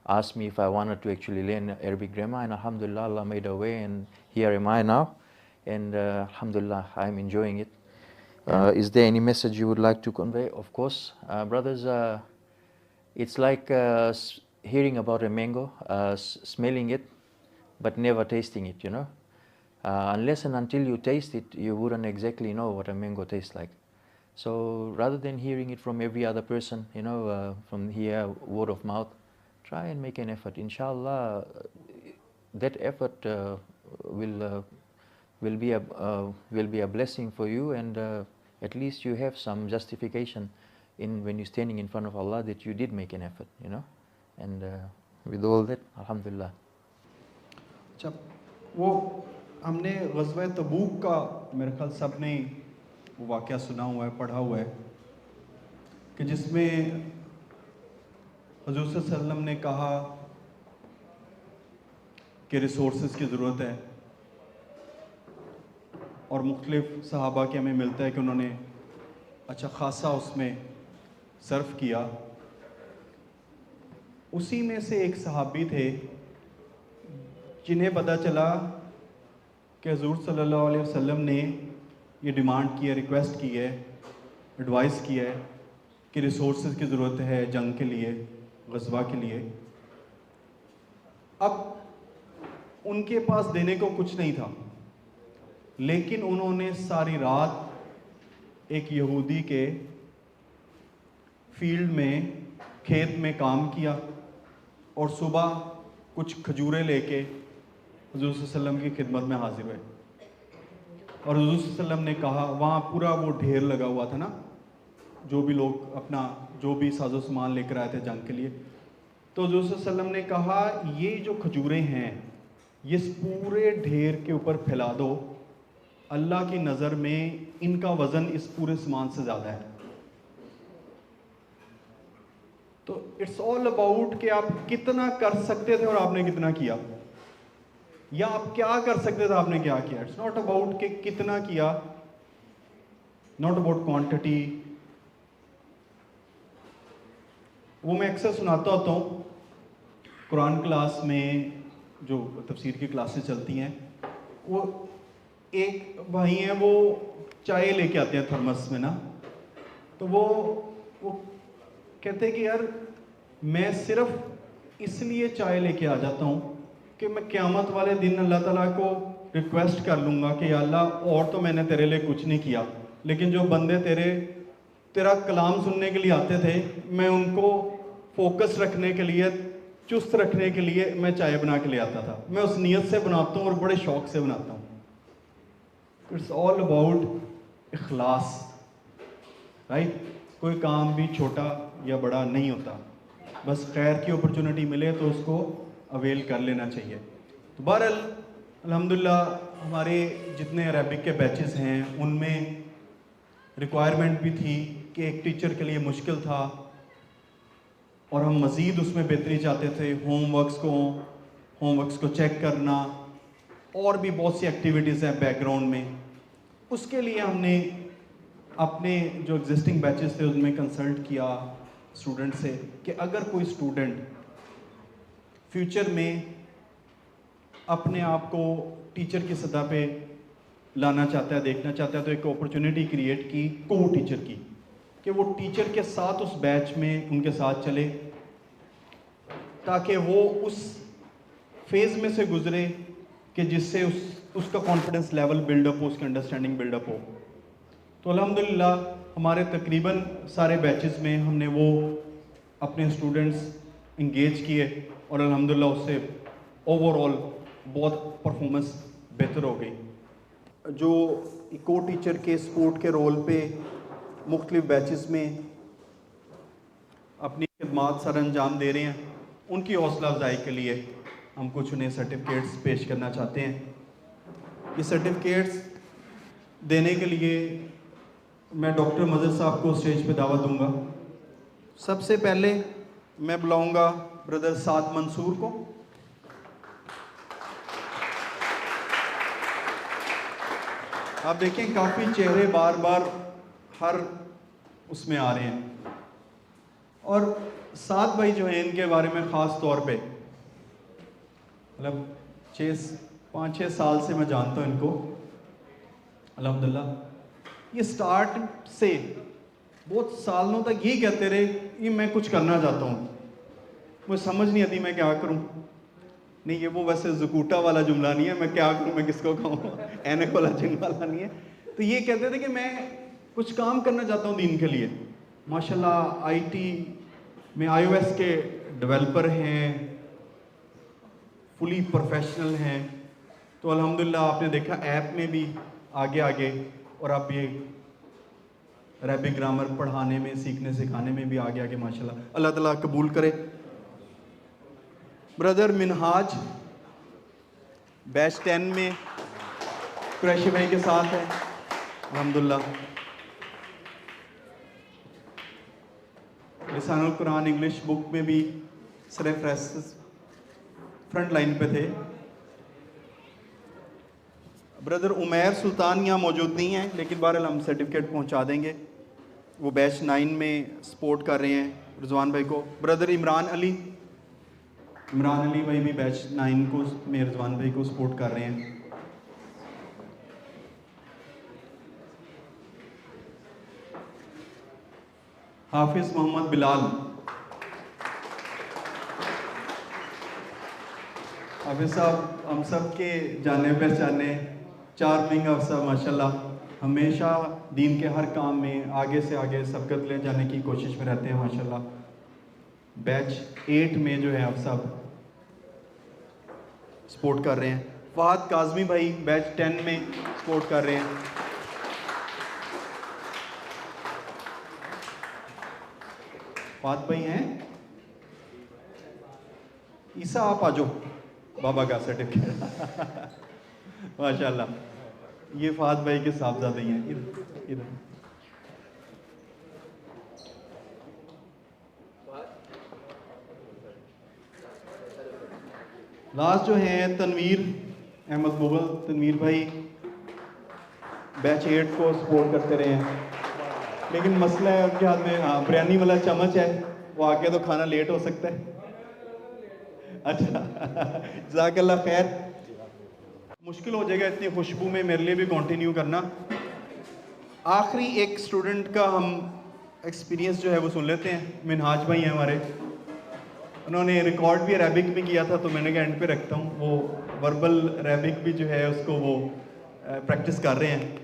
asked me if I wanted to actually learn Arabic grammar, and alhamdulillah, Allah made a way, and here am I now, and alhamdulillah, I'm enjoying it. Is there any message you would like to convey? Of course, brothers, it's like hearing about a mango, smelling it, but never tasting it, you know. Unless and until you taste it, you wouldn't exactly know what a mango tastes like. So rather than hearing it from every other person, you know, from here, word of mouth, try and make an effort. Inshallah, that effort will be a blessing for you, and at least you have some justification in when you're standing in front of Allah that you did make an effort, you know. And with all that, alhamdulillah. अच्छा, वो हमने ग़ज़वा तबूक का मेरे ख्याल सब ने वो वाक़या सुना हुआ है, पढ़ा हुआ है, कि जिसमें हुज़ूर सल्लल्लाहु अलैहि वसल्लम ने कहा कि रिसोर्सेज की ज़रूरत है, और मुख्तलिफ़ सहाबा के हमें मिलता है कि उन्होंने अच्छा खासा उसमें सर्फ किया। उसी में से एक सहाबी थे जिन्हें पता चला कि हुज़ूर सल्लल्लाहु अलैहि वसल्लम ने ये डिमांड की है, रिक्वेस्ट की है, एडवाइस किया है कि रिसोर्सेज की ज़रूरत है जंग के लिए, ग़ज़वा के लिए। अब उनके पास देने को कुछ नहीं था, लेकिन उन्होंने सारी रात एक यहूदी के फील्ड में, खेत में काम किया, और सुबह कुछ खजूरें लेके हुज़ूर सल्लल्लाहु अलैहि वसल्लम की खिदमत में हाजिर हुए। और हुज़ूर सल्लल्लाहु अलैहि वसल्लम ने कहा, वहाँ पूरा वो ढेर लगा हुआ था ना, जो भी लोग अपना जो भी साजो सामान लेकर आए थे जंग के लिए, तो हुज़ूर सल्लल्लाहु अलैहि वसल्लम ने कहा, ये जो खजूरें हैं ये इस पूरे ढेर के ऊपर फैला दो, अल्लाह की नज़र में इनका वज़न इस पूरे सामान से ज़्यादा है। तो इट्स ऑल अबाउट कि आप कितना कर सकते थे और आपने कितना किया, या आप क्या कर सकते थे आपने क्या किया। इट्स नॉट अबाउट कि कितना किया, नॉट अबाउट क्वांटिटी। वो मैं अक्सर सुनाता होता हूँ कुरान क्लास में, जो तफसीर की क्लासेस चलती हैं, वो एक भाई हैं, वो चाय लेके आते हैं थर्मस में ना, तो वो कहते हैं कि यार मैं सिर्फ इसलिए चाय लेके आ जाता हूँ कि मैं क़यामत वाले दिन अल्लाह ताला को रिक्वेस्ट कर लूँगा कि या अल्लाह और तो मैंने तेरे लिए कुछ नहीं किया, लेकिन जो बंदे तेरा कलाम सुनने के लिए आते थे, मैं उनको फोकस रखने के लिए, चुस्त रखने के लिए मैं चाय बना के ले आता था। मैं उस नीयत से बनाता हूँ और बड़े शौक़ से बनाता हूँ। इट्स ऑल अबाउट इखलास, राइट। कोई काम भी छोटा या बड़ा नहीं होता, बस खैर की अपॉर्चुनिटी मिले तो उसको अवेल कर लेना चाहिए। तो बहरहाल अल्हम्दुलिल्लाह हमारे जितने अरबिक के बैचेस हैं उनमें रिक्वायरमेंट भी थी कि एक टीचर के लिए मुश्किल था और हम मज़ीद उसमें बेहतरी चाहते थे। होमवर्क्स को चेक करना और भी बहुत सी एक्टिविटीज़ हैं बैकग्राउंड में। उसके लिए हमने अपने जो एग्जिस्टिंग बैचेस थे उनमें कंसल्ट किया स्टूडेंट से कि अगर कोई स्टूडेंट फ्यूचर में अपने आप को टीचर की सतह पे लाना चाहता है, देखना चाहता है, तो एक अपॉर्चुनिटी क्रिएट की को टीचर की कि वो टीचर के साथ उस बैच में उनके साथ चले, ताकि वो उस फेज़ में से गुजरे कि जिससे उसका कॉन्फिडेंस लेवल बिल्डअप हो, उसकी अंडरस्टैंडिंग बिल्डअप हो। तो अल्हम्दुलिल्लाह हमारे तकरीबन सारे बैचेस में हमने वो अपने स्टूडेंट्स इंगेज किए और अल्हम्दुलिल्लाह उससे ओवरऑल बहुत परफॉर्मेंस बेहतर हो गई। जो को टीचर के सपोर्ट के रोल पे मुख्तलिफ बैचेस में अपनी खिदमात सर अंजाम दे रहे हैं, उनकी हौसला अफजाई के लिए हम कुछ उन्हें सर्टिफिकेट्स पेश करना चाहते हैं। ये सर्टिफिकेट्स देने के लिए मैं डॉक्टर मज़हर साहब को स्टेज पे दावत दूंगा। सबसे पहले मैं बुलाऊंगा ब्रदर साद मंसूर को। आप देखें काफ़ी चेहरे बार बार हर उसमें आ रहे हैं, और साद भाई जो हैं इनके बारे में ख़ास तौर पे मतलब 5-6 साल से मैं जानता हूँ इनको अल्हम्दुलिल्लाह। ये स्टार्ट से बहुत सालों तक यही कहते रहे कि मैं कुछ करना चाहता हूँ, मुझे समझ नहीं आती मैं क्या करूँ। नहीं, ये वो वैसे ज़कूटा वाला जुमला नहीं है, मैं क्या करूँ, मैं किसको कहूँ, ऐनक वाला जिन वाला नहीं है। तो ये कहते थे कि मैं कुछ काम करना चाहता हूँ दीन के लिए। माशाल्लाह आईटी में iOS के डेवलपर हैं, फुली प्रोफेशनल हैं। तो अल्हम्दुलिल्लाह आपने देखा ऐप में भी आगे आगे, और आप ये अरबिक ग्रामर पढ़ाने में, सीखने सिखाने में भी आगे आगे माशाल्लाह। अल्लाह ताला कबूल करे। ब्रदर मिनहाज बैच 10 में कुरैशी भाई के साथ है अल्हम्दुलिल्लाह। लिसानुल कुरान इंग्लिश बुक में भी रेफरेंसेस फ्रंट लाइन पे थे। ब्रदर उमैर सुल्तान यहाँ मौजूद नहीं है, लेकिन बहरहाल हम सर्टिफिकेट पहुँचा देंगे। वो बैच 9 में सपोर्ट कर रहे हैं रिजवान भाई को। ब्रदर इमरान अली भाई भी बैच 9 को में रिजवान भाई को सपोर्ट कर रहे हैं। हाफिज़ मोहम्मद बिलाल, हाफिज़ साहब हम सब के जाने पहचाने चार्मिंग अफसर माशाल्लाह, हमेशा दीन के हर काम में आगे से आगे सबकत ले जाने की कोशिश में रहते हैं माशाल्लाह। बैच 8 में जो है आप सब सपोर्ट कर रहे हैं। फहद काज़मी भाई बैच 10 में सपोर्ट कर रहे हैं। फहद भाई हैं, ईसा आप आ जाओ, बाबा का सर्टिफिकेट माशाल्लाह। ये फहद भाई के साहबजादे हैं। इधर लास्ट जो हैं तनवीर अहमद मुगल, तनवीर भाई बैच 8 को सपोर्ट करते रहे हैं, लेकिन मसला है उनके हाथ में बिरयानी वाला चम्मच है, वो आके तो खाना लेट हो सकता है। अच्छा जज़ाकल्लाह खैर। मुश्किल हो जाएगा इतनी खुशबू में मेरे लिए भी कंटिन्यू करना। आखिरी एक स्टूडेंट का हम एक्सपीरियंस जो है वो सुन लेते हैं। मिनहाज भाई हैं हमारे, उन्होंने रिकॉर्ड भी अरेबिक में किया था, तो मैंने कहा एंड पे रखता हूँ। वो वर्बल अरेबिक भी जो है उसको वो प्रैक्टिस कर रहे हैं।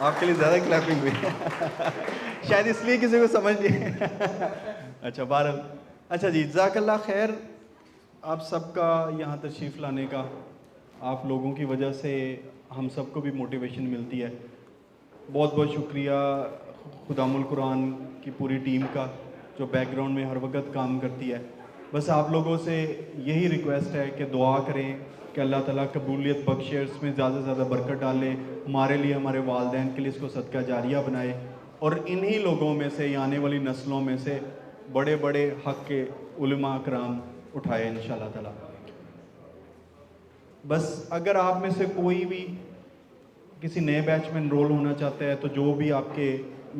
आपके लिए ज़्यादा क्लैपिंग हुई शायद इसलिए किसी को समझ नहीं अच्छा बारह। अच्छा जी, जज़ाकल्लाह खैर। आप सबका यहाँ तशरीफ़ लाने का, आप लोगों की वजह से हम सबको भी मोटिवेशन मिलती है। बहुत बहुत शुक्रिया खुदामुल कुरान की पूरी टीम का, जो बैकग्राउंड में हर वक्त काम करती है। बस आप लोगों से यही रिक्वेस्ट है कि दुआ करें कि अल्लाह ताला कबूलियत बख्शे, इसमें ज़्यादा से ज़्यादा बरकत डाले, हमारे लिए, हमारे वालिदैन के लिए इसको सदका जारिया बनाए, और इन्हीं लोगों में से, आने वाली नस्लों में से बड़े बड़े हक़ के उलमा कराम उठाए इंशाअल्लाह ताला। बस अगर आप में से कोई भी किसी नए बैच में एनरोल होना चाहता है, तो जो भी आपके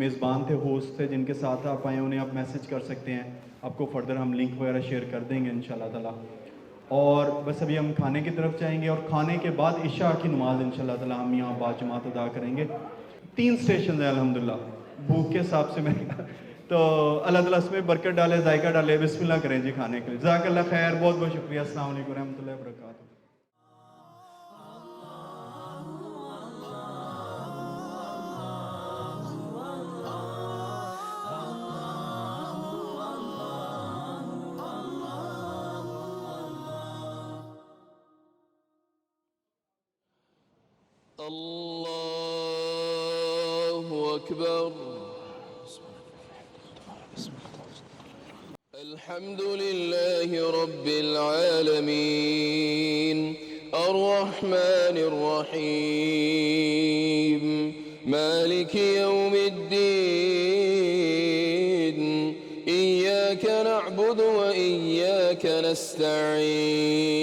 मेज़बान थे, होस्ट थे, जिनके साथ आप आए, उन्हें आप मैसेज कर सकते हैं। आपको फर्दर हम लिंक वगैरह शेयर कर देंगे इंशाअल्लाह ताला। और बस अभी हम खाने की तरफ जाएंगे, और खाने के बाद इशा की नमाज इंशाअल्लाह ताला हम यहाँ बाजमात अदा करेंगे। 3 स्टेशन है अल्हम्दुलिल्लाह, भूख के हिसाब से मैं तो अल्लाह ताला इसमें बरकत डाले, जायका डाले। बिस्मिल्लाह करें जी खाने के लिए। जज़ाकल्लाह खैर, बहुत बहुत शुक्रिया। अस्सलाम वालेकुम रहमतुल्लाहि व बरकातहू। अल्लाहु अकबर। अल्हम्दुलिल्लाहि रब्बिल आलमीन, अर्रहमानिर रहीम, मालिकि यौमिद्दीन, इय्याका नअबुदु व इय्याका नस्तईन,